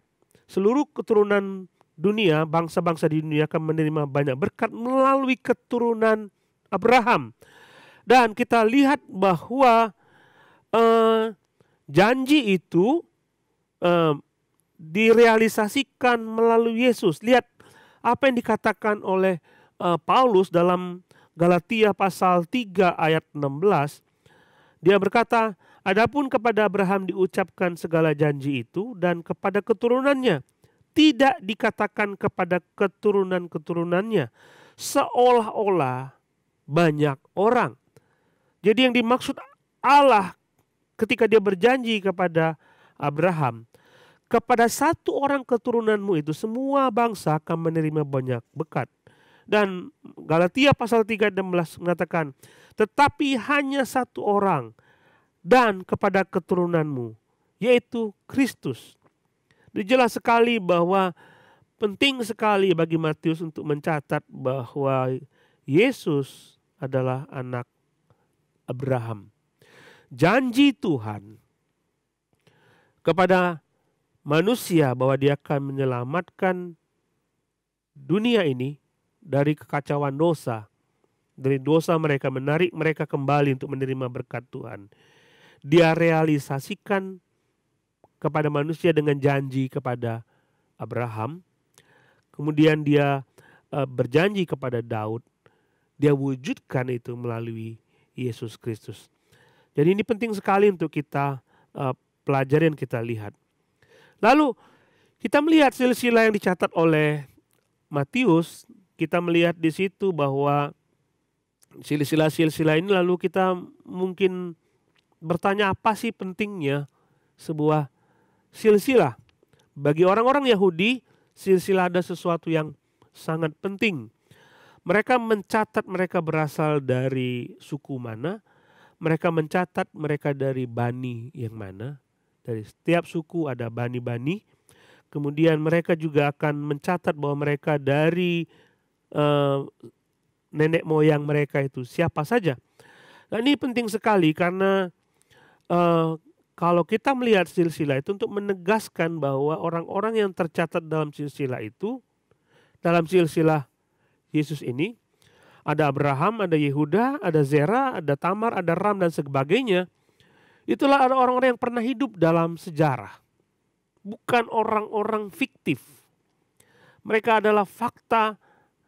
S1: Seluruh keturunan dunia, bangsa-bangsa di dunia akan menerima banyak berkat melalui keturunan Abraham. Dan kita lihat bahwa janji itu direalisasikan melalui Yesus. Lihat apa yang dikatakan oleh Paulus dalam Galatia pasal 3 ayat 16. Dia berkata, adapun kepada Abraham diucapkan segala janji itu dan kepada keturunannya, tidak dikatakan kepada keturunan-keturunannya, seolah-olah banyak orang. Jadi yang dimaksud Allah ketika dia berjanji kepada Abraham, kepada satu orang keturunanmu itu semua bangsa akan menerima banyak berkat. Dan Galatia pasal 3 ayat 16 mengatakan, tetapi hanya satu orang dan kepada keturunanmu, yaitu Kristus. Jelas sekali bahwa penting sekali bagi Matius untuk mencatat bahwa Yesus adalah anak Abraham. Janji Tuhan kepada manusia bahwa dia akan menyelamatkan dunia ini dari kekacauan dosa, dari dosa mereka, menarik mereka kembali untuk menerima berkat Tuhan. Dia realisasikan kepada manusia dengan janji kepada Abraham. Kemudian dia berjanji kepada Daud. Dia wujudkan itu melalui Yesus Kristus. Jadi ini penting sekali untuk kita pelajari dan kita lihat. Lalu kita melihat silsilah yang dicatat oleh Matius. Kita melihat di situ bahwa silsilah-silsilah ini, lalu kita mungkin bertanya apa sih pentingnya sebuah silsilah. Bagi orang-orang Yahudi, silsilah ada sesuatu yang sangat penting. Mereka mencatat mereka berasal dari suku mana, mereka mencatat mereka dari bani yang mana. Dari setiap suku ada bani-bani. Kemudian mereka juga akan mencatat bahwa mereka dari nenek moyang mereka itu siapa saja. Nah, ini penting sekali karena kalau kita melihat silsilah itu untuk menegaskan bahwa orang-orang yang tercatat dalam silsilah itu, dalam silsilah Yesus ini, ada Abraham, ada Yehuda, ada Zera, ada Tamar, ada Ram dan sebagainya. Itulah ada orang-orang yang pernah hidup dalam sejarah. Bukan orang-orang fiktif. Mereka adalah fakta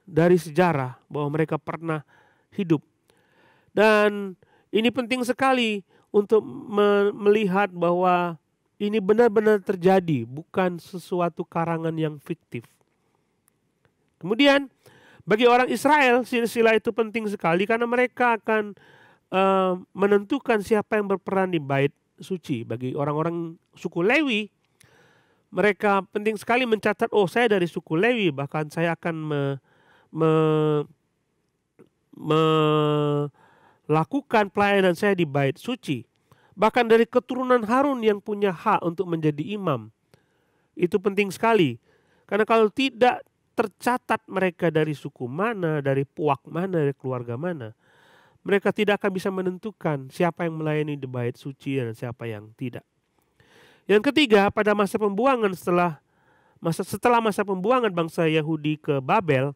S1: dari sejarah bahwa mereka pernah hidup. Dan ini penting sekali untuk melihat bahwa ini benar-benar terjadi, bukan sesuatu karangan yang fiktif. Kemudian bagi orang Israel, silsilah itu penting sekali karena mereka akan menentukan siapa yang berperan di bait suci. Bagi orang-orang suku Lewi, mereka penting sekali mencatat, oh saya dari suku Lewi, bahkan saya akan melakukan pelayanan saya di bait suci. Bahkan dari keturunan Harun yang punya hak untuk menjadi imam. Itu penting sekali. Karena kalau tidak tercatat mereka dari suku mana, dari puak mana, dari keluarga mana, mereka tidak akan bisa menentukan siapa yang melayani di bait suci dan siapa yang tidak. Yang ketiga, pada masa pembuangan setelah masa pembuangan bangsa Yahudi ke Babel,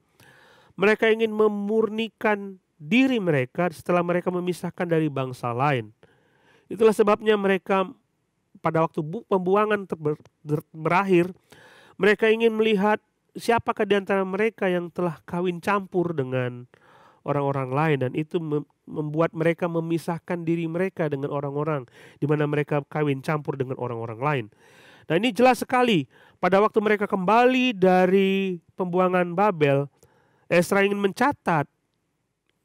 S1: mereka ingin memurnikan diri mereka setelah mereka memisahkan dari bangsa lain. Itulah sebabnya mereka pada waktu pembuangan berakhir, mereka ingin melihat siapakah di antara mereka yang telah kawin campur dengan orang-orang lain, dan itu membuat mereka memisahkan diri mereka dengan orang-orang di mana mereka kawin campur dengan orang-orang lain. Nah, ini jelas sekali pada waktu mereka kembali dari pembuangan Babel, Esra ingin mencatat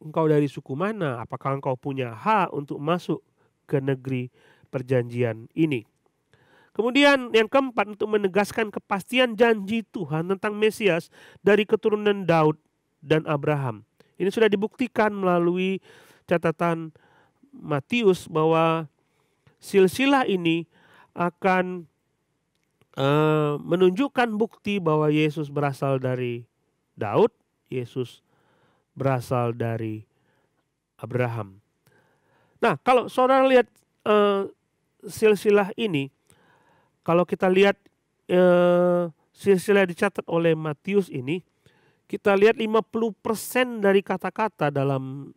S1: engkau dari suku mana, apakah engkau punya hak untuk masuk ke negeri perjanjian ini. Kemudian yang keempat, untuk menegaskan kepastian janji Tuhan tentang Mesias dari keturunan Daud dan Abraham. Ini sudah dibuktikan melalui catatan Matius bahwa silsilah ini akan menunjukkan bukti bahwa Yesus berasal dari Daud, Yesus berasal dari Abraham. Nah, kalau saudara lihat silsilah ini, kalau kita lihat silsilah dicatat oleh Matius ini, kita lihat 50% dari kata-kata dalam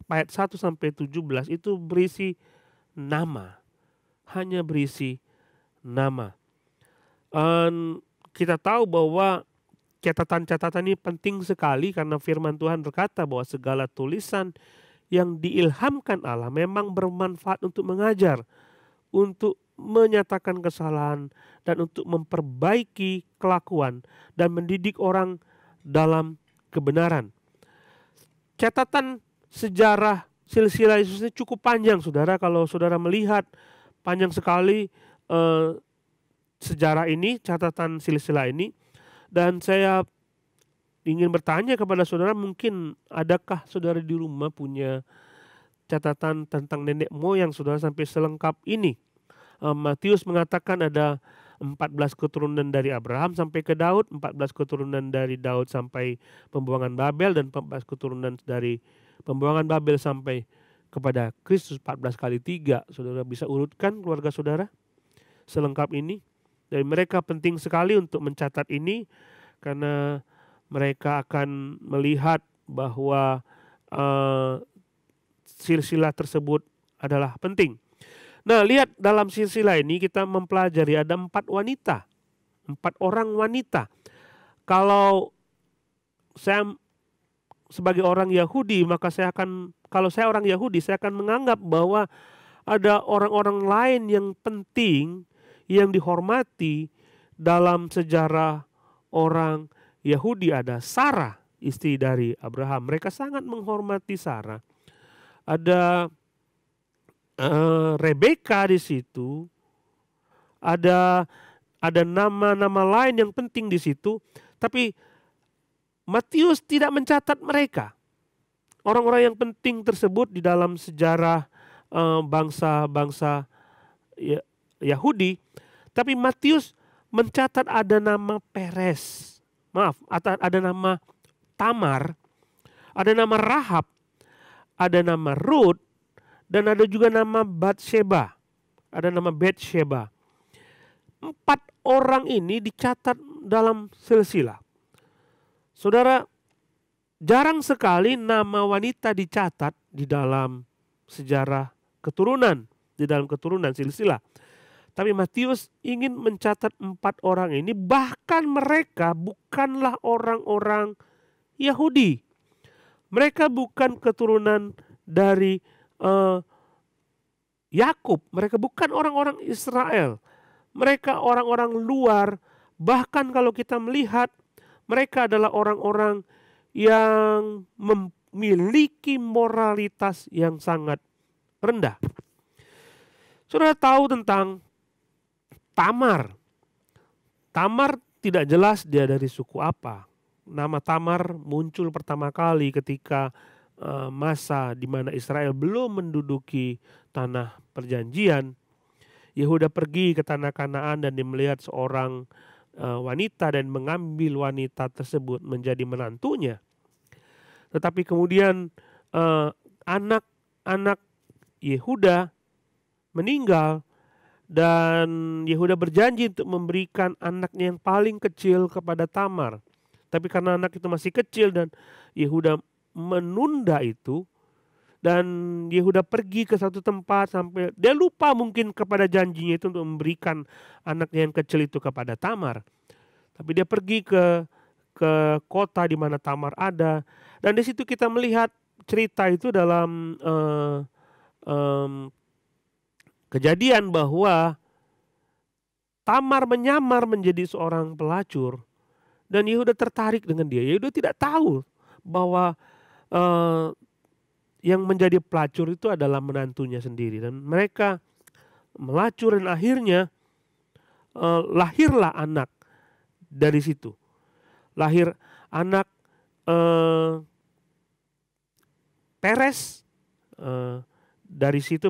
S1: ayat 1 sampai 17 itu berisi nama. Hanya berisi nama. Kita tahu bahwa catatan-catatan ini penting sekali karena firman Tuhan berkata bahwa segala tulisan yang diilhamkan Allah memang bermanfaat untuk mengajar, untuk menyatakan kesalahan, dan untuk memperbaiki kelakuan dan mendidik orang dalam kebenaran. Catatan sejarah silsilah Yesus ini cukup panjang, saudara. Kalau saudara melihat panjang sekali sejarah ini, catatan silsilah ini. Dan saya ingin bertanya kepada saudara, mungkin adakah saudara di rumah punya catatan tentang nenek moyang saudara sampai selengkap ini? Matius mengatakan ada 14 keturunan dari Abraham sampai ke Daud, 14 keturunan dari Daud sampai pembuangan Babel, dan 14 keturunan dari pembuangan Babel sampai kepada Kristus. 14 kali 3. Saudara bisa urutkan keluarga saudara selengkap ini. Dan mereka penting sekali untuk mencatat ini karena mereka akan melihat bahwa silsilah tersebut adalah penting. Nah, lihat dalam silsilah ini kita mempelajari ada 4 wanita. 4 orang wanita. Kalau saya sebagai orang Yahudi, maka kalau saya orang Yahudi, saya akan menganggap bahwa ada orang-orang lain yang penting, yang dihormati dalam sejarah orang Yahudi. Ada Sarah, istri dari Abraham. Mereka sangat menghormati Sarah. Ada Rebeka di situ. Ada nama-nama lain yang penting di situ. Tapi Matius tidak mencatat mereka. Orang-orang yang penting tersebut di dalam sejarah bangsa-bangsa Yahudi. Tapi Matius mencatat ada nama Peres. Ada nama Tamar. Ada nama Rahab. Ada nama Ruth. Dan ada juga nama Batsheba. Ada nama Batsheba. 4 orang ini dicatat dalam silsilah. Saudara, jarang sekali nama wanita dicatat di dalam sejarah keturunan. Di dalam keturunan silsilah. Tapi Matius ingin mencatat 4 orang ini. Bahkan mereka bukanlah orang-orang Yahudi. Mereka bukan keturunan dari Yakub. Mereka bukan orang-orang Israel. Mereka orang-orang luar. Bahkan kalau kita melihat, mereka adalah orang-orang yang memiliki moralitas yang sangat rendah. Saudara tahu tentang Tamar. Tamar tidak jelas dia dari suku apa. Nama Tamar muncul pertama kali ketika masa di mana Israel belum menduduki tanah perjanjian. Yehuda pergi ke tanah Kanaan dan dia melihat seorang wanita dan mengambil wanita tersebut menjadi menantunya. Tetapi kemudian anak-anak Yehuda meninggal dan Yehuda berjanji untuk memberikan anaknya yang paling kecil kepada Tamar. Tapi karena anak itu masih kecil dan Yehuda menunda itu, dan Yehuda pergi ke satu tempat sampai dia lupa mungkin kepada janjinya itu untuk memberikan anaknya yang kecil itu kepada Tamar. Tapi dia pergi ke kota di mana Tamar ada, dan di situ kita melihat cerita itu dalam Kejadian bahwa Tamar menyamar menjadi seorang pelacur dan Yehuda tertarik dengan dia. Yehuda tidak tahu bahwa yang menjadi pelacur itu adalah menantunya sendiri, dan mereka melacur, dan akhirnya lahirlah anak dari situ. Lahir anak Peres dari situ,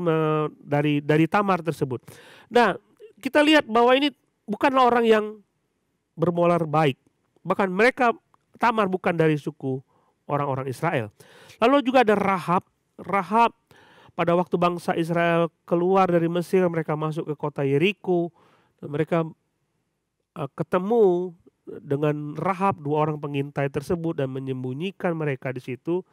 S1: dari Tamar tersebut. Nah, kita lihat bahwa ini bukanlah orang yang bermoral baik. Bahkan mereka, Tamar bukan dari suku orang-orang Israel. Lalu juga ada Rahab. Rahab pada waktu bangsa Israel keluar dari Mesir, mereka masuk ke kota Yeriko. Dan mereka ketemu dengan Rahab, dua orang pengintai tersebut, dan menyembunyikan mereka di situ.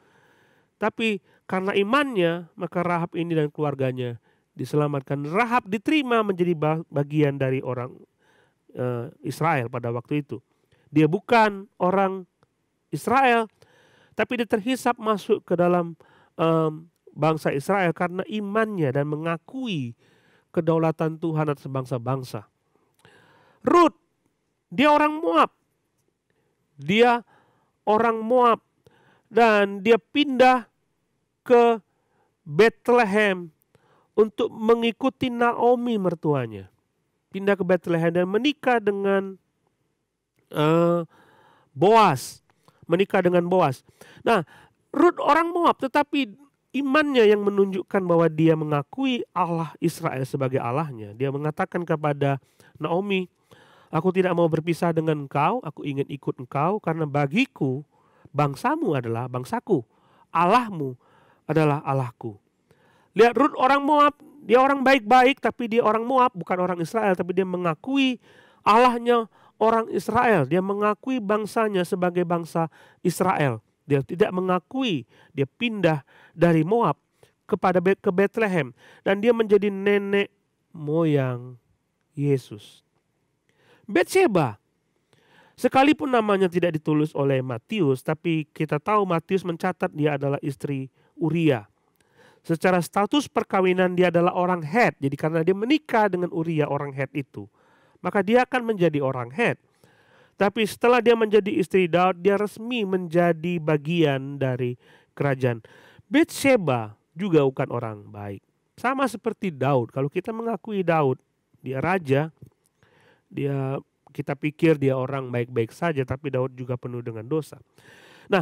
S1: Tapi karena imannya, maka Rahab ini dan keluarganya diselamatkan. Rahab diterima menjadi bagian dari orang Israel pada waktu itu. Dia bukan orang Israel, tapi dia terhisap masuk ke dalam bangsa Israel karena imannya dan mengakui kedaulatan Tuhan atas bangsa-bangsa. Rut, dia orang Moab. Dia orang Moab dan dia pindah ke Bethlehem untuk mengikuti Naomi mertuanya. Pindah ke Bethlehem dan menikah dengan Boas. Menikah dengan Boas. Nah, Rut orang Moab, tetapi imannya yang menunjukkan bahwa dia mengakui Allah Israel sebagai Allahnya. Dia mengatakan kepada Naomi, aku tidak mau berpisah dengan engkau, aku ingin ikut engkau karena bagiku bangsamu adalah bangsaku, Allahmu adalah Allahku. Lihat Rut orang Moab, dia orang baik-baik tapi dia orang Moab, bukan orang Israel, tapi dia mengakui Allahnya orang Israel. Dia mengakui bangsanya sebagai bangsa Israel. Dia tidak mengakui, dia pindah dari Moab ke Bethlehem dan dia menjadi nenek moyang Yesus. Betsheba, sekalipun namanya tidak ditulis oleh Matius, tapi kita tahu Matius mencatat dia adalah istri Uria. Secara status perkawinan dia adalah orang Het. Jadi karena dia menikah dengan Uria orang Het itu, maka dia akan menjadi orang Het. Tapi setelah dia menjadi istri Daud, dia resmi menjadi bagian dari kerajaan. Betsheba juga bukan orang baik. Sama seperti Daud. Kalau kita mengakui Daud, dia raja, kita pikir dia orang baik-baik saja, tapi Daud juga penuh dengan dosa. Nah,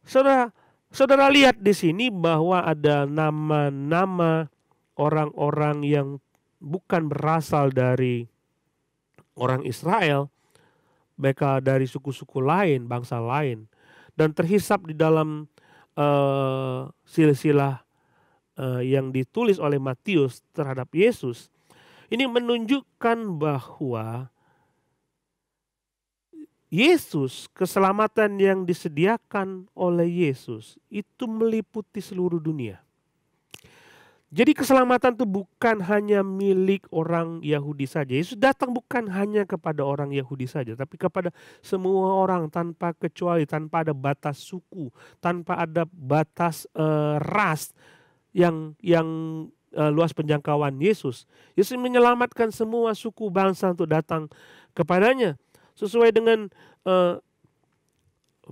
S1: saudara lihat di sini bahwa ada nama-nama orang-orang yang bukan berasal dari orang Israel, mereka dari suku-suku lain, bangsa lain, dan terhisap di dalam silsilah yang ditulis oleh Matius terhadap Yesus. Ini menunjukkan bahwa Yesus, keselamatan yang disediakan oleh Yesus itu meliputi seluruh dunia. Jadi keselamatan itu bukan hanya milik orang Yahudi saja. Yesus datang bukan hanya kepada orang Yahudi saja, tapi kepada semua orang tanpa kecuali, tanpa ada batas suku, tanpa ada batas ras yang luas penjangkauan Yesus. Yesus menyelamatkan semua suku bangsa untuk datang kepadanya. Sesuai dengan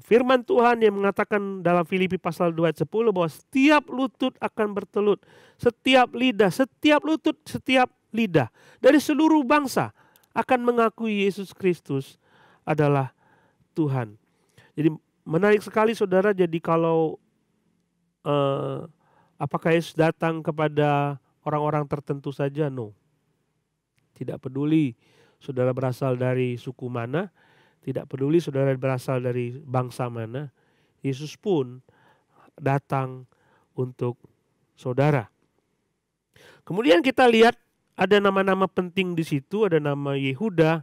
S1: firman Tuhan yang mengatakan dalam Filipi pasal 2 ayat 10 bahwa setiap lutut akan bertelut, setiap lutut, setiap lidah dari seluruh bangsa akan mengakui Yesus Kristus adalah Tuhan. Jadi menarik sekali saudara. Jadi kalau apakah Yesus datang kepada orang-orang tertentu saja? No. Tidak peduli saudara berasal dari suku mana, tidak peduli saudara berasal dari bangsa mana, Yesus pun datang untuk saudara. Kemudian kita lihat ada nama-nama penting di situ, ada nama Yehuda.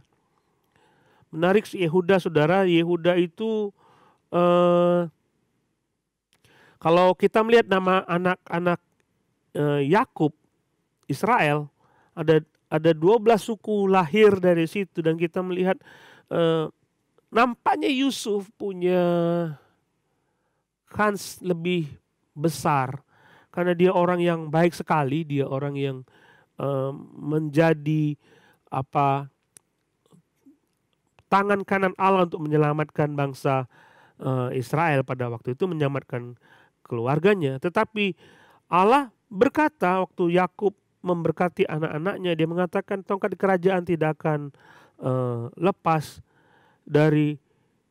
S1: Menarik Yehuda saudara, Yehuda itu kalau kita melihat nama anak-anak Yakub, Israel, ada 12 suku lahir dari situ, dan kita melihat nampaknya Yusuf punya kans lebih besar karena dia orang yang baik sekali, dia orang yang menjadi tangan kanan Allah untuk menyelamatkan bangsa Israel pada waktu itu, menyelamatkan keluarganya. Tetapi Allah berkata waktu Yakub memberkati anak-anaknya. Dia mengatakan tongkat kerajaan tidak akan lepas dari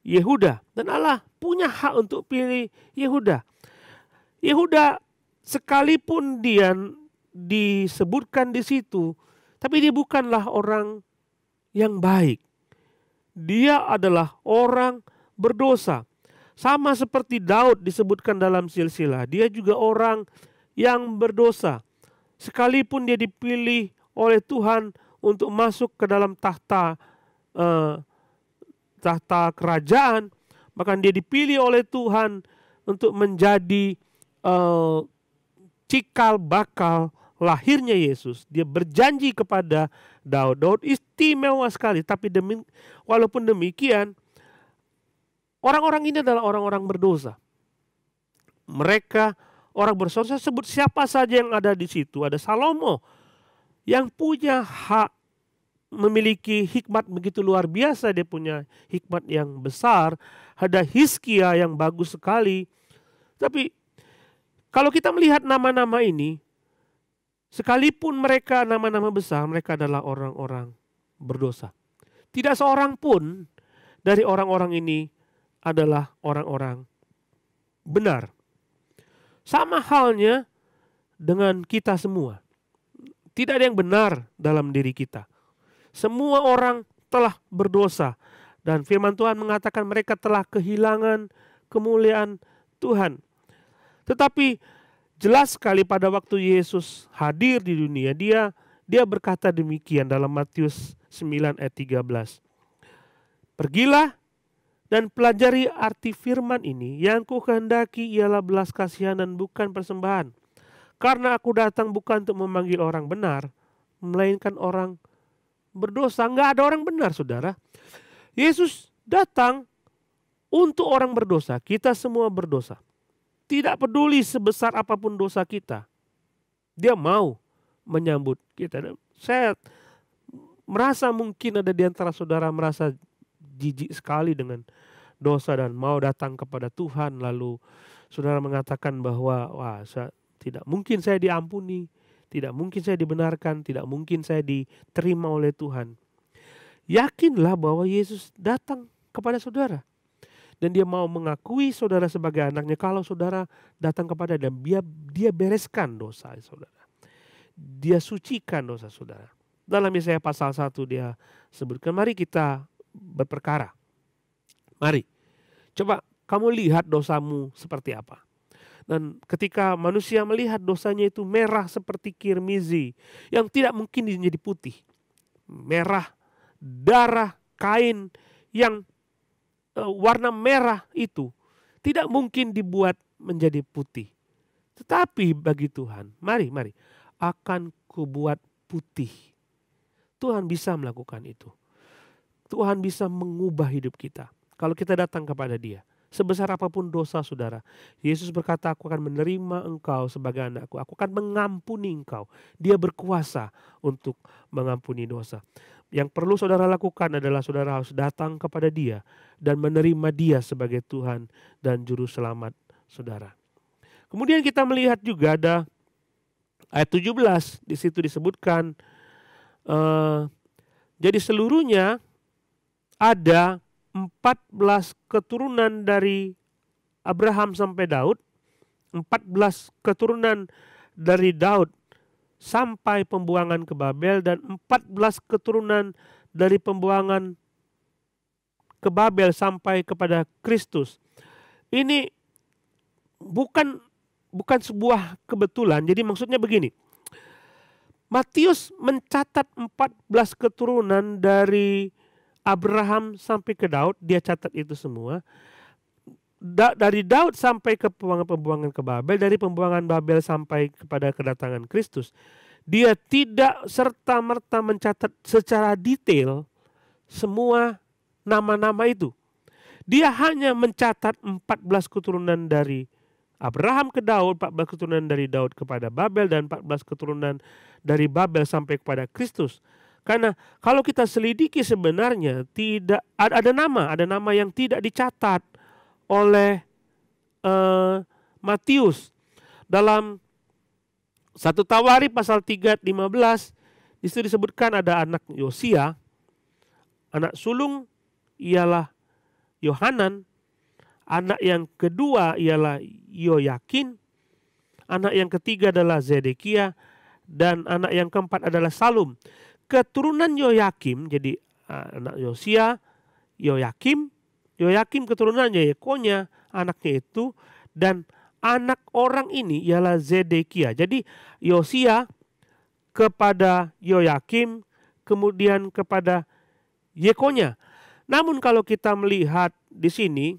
S1: Yehuda. Dan Allah punya hak untuk pilih Yehuda. Yehuda sekalipun dia disebutkan di situ, tapi dia bukanlah orang yang baik. Dia adalah orang berdosa. Sama seperti Daud disebutkan dalam silsilah, dia juga orang yang berdosa. Sekalipun dia dipilih oleh Tuhan untuk masuk ke dalam tahta kerajaan, bahkan dia dipilih oleh Tuhan untuk menjadi cikal bakal lahirnya Yesus. Dia berjanji kepada Daud. Daud istimewa sekali, tapi walaupun demikian, orang-orang ini adalah orang-orang berdosa. Mereka orang berdosa. Saya sebut siapa saja yang ada di situ. Ada Salomo yang punya hak, memiliki hikmat begitu luar biasa. Dia punya hikmat yang besar. Ada Hizkia yang bagus sekali. Tapi kalau kita melihat nama-nama ini, sekalipun mereka nama-nama besar, mereka adalah orang-orang berdosa. Tidak seorang pun dari orang-orang ini adalah orang-orang benar. Sama halnya dengan kita semua. Tidak ada yang benar dalam diri kita. Semua orang telah berdosa. Dan firman Tuhan mengatakan mereka telah kehilangan kemuliaan Tuhan. Tetapi jelas sekali pada waktu Yesus hadir di dunia, dia berkata demikian dalam Matius 9 ayat 13. Pergilah dan pelajari arti firman ini, yang ku kehendaki ialah belas kasihan dan bukan persembahan. Karena aku datang bukan untuk memanggil orang benar, melainkan orang berdosa. Enggak ada orang benar, saudara. Yesus datang untuk orang berdosa. Kita semua berdosa. Tidak peduli sebesar apapun dosa kita, dia mau menyambut kita. Saya merasa mungkin ada di antara saudara merasa jijik sekali dengan dosa dan mau datang kepada Tuhan, lalu saudara mengatakan bahwa tidak mungkin saya diampuni, tidak mungkin saya dibenarkan, tidak mungkin saya diterima oleh Tuhan. Yakinlah bahwa Yesus datang kepada saudara. Dan dia mau mengakui saudara sebagai anaknya kalau saudara datang kepada dia. Dia bereskan dosa saudara. Dia sucikan dosa saudara. Dalam Yesaya pasal 1 dia sebutkan, mari kita berperkara. Mari, coba kamu lihat dosamu seperti apa. Dan ketika manusia melihat dosanya itu merah seperti kirmizi, yang tidak mungkin menjadi putih. Merah, darah, kain yang warna merah itu tidak mungkin dibuat menjadi putih. Tetapi bagi Tuhan, mari akan kubuat putih. Tuhan bisa melakukan itu. Tuhan bisa mengubah hidup kita kalau kita datang kepada Dia. Sebesar apapun dosa saudara, Yesus berkata, aku akan menerima engkau sebagai anakku. Aku akan mengampuni engkau. Dia berkuasa untuk mengampuni dosa. Yang perlu saudara lakukan adalah saudara harus datang kepada Dia dan menerima Dia sebagai Tuhan dan Juru Selamat saudara. Kemudian kita melihat juga ada ayat 17, di situ disebutkan, jadi seluruhnya ada 14 keturunan dari Abraham sampai Daud, 14 keturunan dari Daud sampai pembuangan ke Babel, dan 14 keturunan dari pembuangan ke Babel sampai kepada Kristus. Ini bukan sebuah kebetulan. Jadi maksudnya begini. Matius mencatat 14 keturunan dari Abraham sampai ke Daud, dia catat itu semua. Dari Daud sampai ke pembuangan ke Babel, dari pembuangan Babel sampai kepada kedatangan Kristus. Dia tidak serta-merta mencatat secara detail semua nama-nama itu. Dia hanya mencatat 14 keturunan dari Abraham ke Daud, 14 keturunan dari Daud kepada Babel, dan 14 keturunan dari Babel sampai kepada Kristus. Karena kalau kita selidiki sebenarnya tidak ada nama yang tidak dicatat oleh Matius dalam 1 Tawari pasal 3 ayat 15, di situ disebutkan ada anak Yosia, anak sulung ialah Yohanan, anak yang kedua ialah Yoyakin, anak yang ketiga adalah Zedekia, dan anak yang keempat adalah Salum. Keturunan Yoyakim, jadi anak Yosia, Yoyakim keturunannya Yekonya, anaknya itu, dan anak orang ini ialah Zedekia. Jadi Yosia kepada Yoyakim, kemudian kepada Yekonya. Namun kalau kita melihat di sini,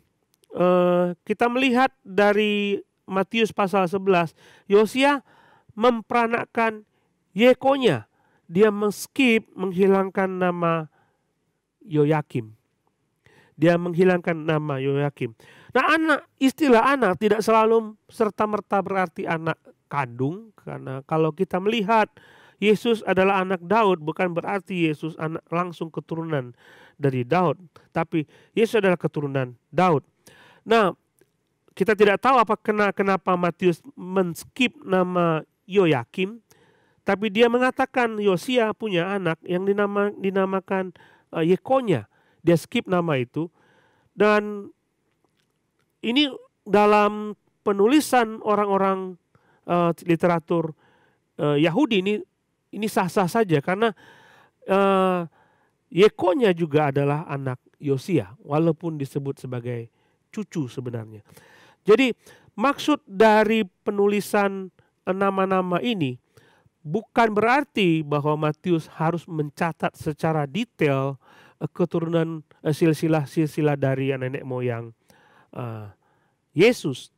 S1: kita melihat dari Matius pasal 11, Yosia memperanakkan Yekonya. Dia menghilangkan nama Yoyakim. Nah, istilah anak tidak selalu serta-merta berarti anak kandung, karena kalau kita melihat Yesus adalah anak Daud, bukan berarti Yesus anak langsung keturunan dari Daud, tapi Yesus adalah keturunan Daud. Nah, kita tidak tahu kenapa Matius men-skip nama Yoyakim, tapi dia mengatakan Yosia punya anak yang dinamakan Yekonya. Dia skip nama itu. Dan ini dalam penulisan orang-orang literatur Yahudi ini sah-sah saja, karena Yekonya juga adalah anak Yosia, walaupun disebut sebagai cucu sebenarnya. Jadi maksud dari penulisan nama-nama ini bukan berarti bahwa Matius harus mencatat secara detail keturunan silsilah dari nenek moyang Yesus.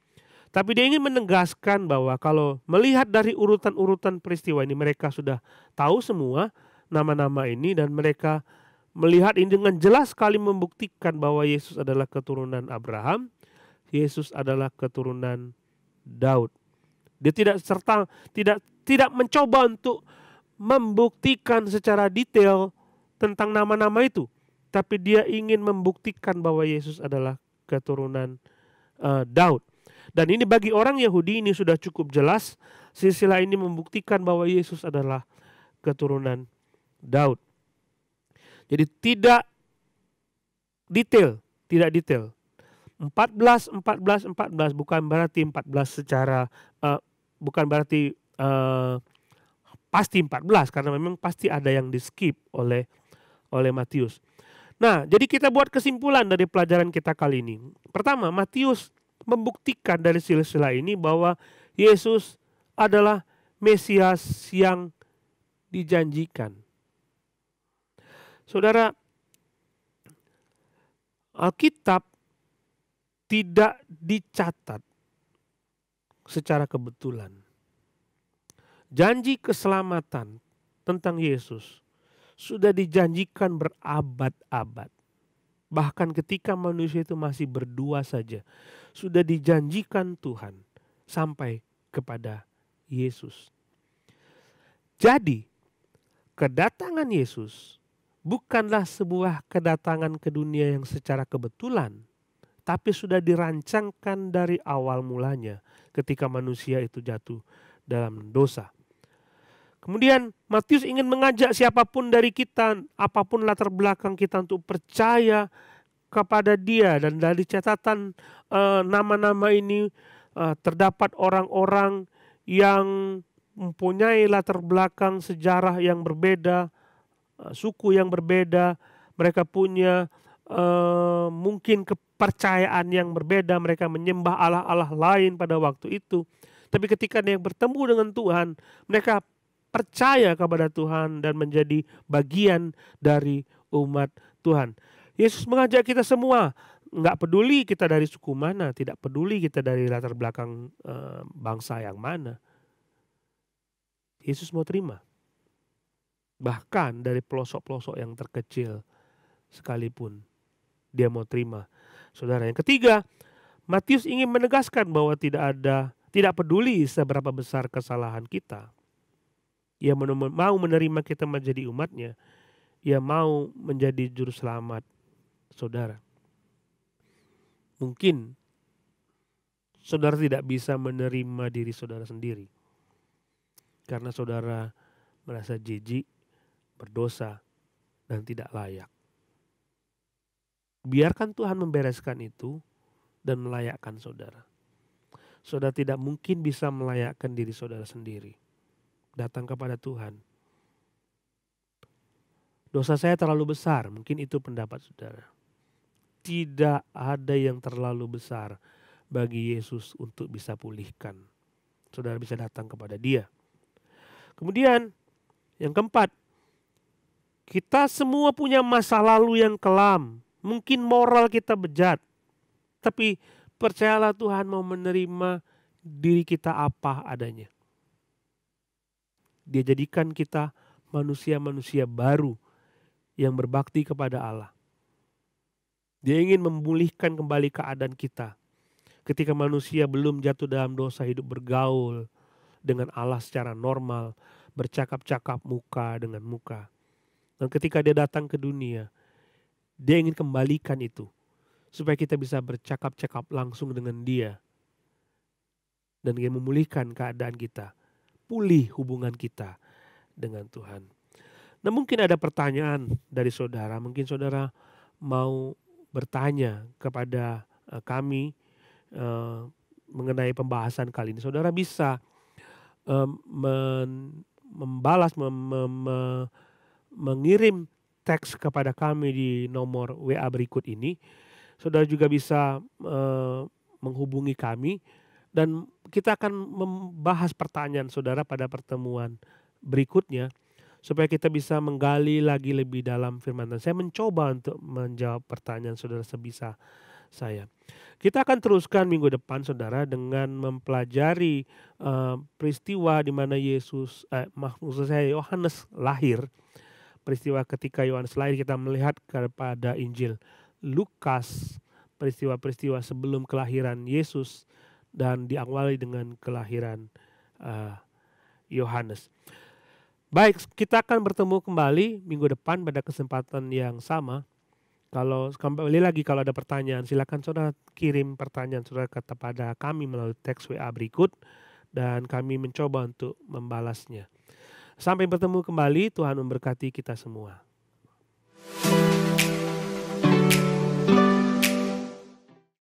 S1: Tapi dia ingin menegaskan bahwa kalau melihat dari urutan-urutan peristiwa ini, mereka sudah tahu semua nama-nama ini, dan mereka melihat ini dengan jelas sekali membuktikan bahwa Yesus adalah keturunan Abraham, Yesus adalah keturunan Daud. Dia tidak mencoba untuk membuktikan secara detail tentang nama-nama itu, tapi dia ingin membuktikan bahwa Yesus adalah keturunan Daud. Dan ini bagi orang Yahudi ini sudah cukup jelas. Silsilah ini membuktikan bahwa Yesus adalah keturunan Daud. Jadi tidak detail. 14 bukan berarti 14 secara bukan berarti pasti 14, karena memang pasti ada yang di skip oleh Matius. Nah, jadi kita buat kesimpulan dari pelajaran kita kali ini. Pertama, Matius membuktikan dari silsilah ini bahwa Yesus adalah Mesias yang dijanjikan. Saudara, Alkitab tidak dicatat secara kebetulan. Janji keselamatan tentang Yesus sudah dijanjikan berabad-abad. Bahkan ketika manusia itu masih berdua saja, sudah dijanjikan Tuhan sampai kepada Yesus. Jadi, kedatangan Yesus bukanlah sebuah kedatangan ke dunia yang secara kebetulan, tapi sudah dirancangkan dari awal mulanya ketika manusia itu jatuh dalam dosa. Kemudian Matius ingin mengajak siapapun dari kita, apapun latar belakang kita, untuk percaya kepada Dia. Dan dari catatan nama-nama ini terdapat orang-orang yang mempunyai latar belakang sejarah yang berbeda, suku yang berbeda. Mereka punya mungkin kepercayaan yang berbeda. Mereka menyembah Allah-Allah lain pada waktu itu. Tapi ketika dia bertemu dengan Tuhan, mereka percaya kepada Tuhan dan menjadi bagian dari umat Tuhan. Yesus mengajak kita semua, nggak peduli kita dari suku mana, tidak peduli kita dari latar belakang bangsa yang mana. Yesus mau terima. Bahkan dari pelosok-pelosok yang terkecil sekalipun dia mau terima. Saudara, yang ketiga, Matius ingin menegaskan bahwa tidak peduli seberapa besar kesalahan kita. Ia mau menerima kita menjadi umatnya. Ia mau menjadi juru selamat saudara. Mungkin saudara tidak bisa menerima diri saudara sendiri. karena saudara merasa jijik, berdosa, dan tidak layak. Biarkan Tuhan membereskan itu dan melayakkan saudara. Saudara tidak mungkin bisa melayakkan diri saudara sendiri. Datang kepada Tuhan. Dosa saya terlalu besar, mungkin itu pendapat saudara. Tidak ada yang terlalu besar bagi Yesus untuk bisa pulihkan. Saudara bisa datang kepada Dia. Kemudian yang keempat, kita semua punya masa lalu yang kelam. Mungkin moral kita bejat. Tapi percayalah Tuhan mau menerima diri kita apa adanya. Dia jadikan kita manusia-manusia baru yang berbakti kepada Allah. Dia ingin memulihkan kembali keadaan kita. Ketika manusia belum jatuh dalam dosa, hidup bergaul dengan Allah secara normal, bercakap-cakap muka dengan muka. Dan ketika dia datang ke dunia, dia ingin kembalikan itu. Supaya kita bisa bercakap-cakap langsung dengan dia. Dan ingin memulihkan keadaan kita. Pulih hubungan kita dengan Tuhan. Nah, mungkin ada pertanyaan dari saudara. Mungkin saudara mau bertanya kepada kami mengenai pembahasan kali ini. Saudara bisa membalas, mengirim teks kepada kami di nomor WA berikut ini. Saudara juga bisa menghubungi kami dan kita akan membahas pertanyaan saudara pada pertemuan berikutnya supaya kita bisa menggali lagi lebih dalam firman Tuhan. Saya mencoba untuk menjawab pertanyaan saudara sebisa saya. Kita akan teruskan minggu depan saudara dengan mempelajari peristiwa di mana Yohanes lahir. Peristiwa ketika Yohanes lahir, kita melihat kepada Injil Lukas, peristiwa-peristiwa sebelum kelahiran Yesus dan diawali dengan kelahiran Yohanes. Baik, kita akan bertemu kembali minggu depan pada kesempatan yang sama. Kalau kembali lagi kalau ada pertanyaan, silakan saudara kirim pertanyaan saudara kepada kami melalui teks WA berikut dan kami mencoba untuk membalasnya. Sampai bertemu kembali, Tuhan memberkati kita semua.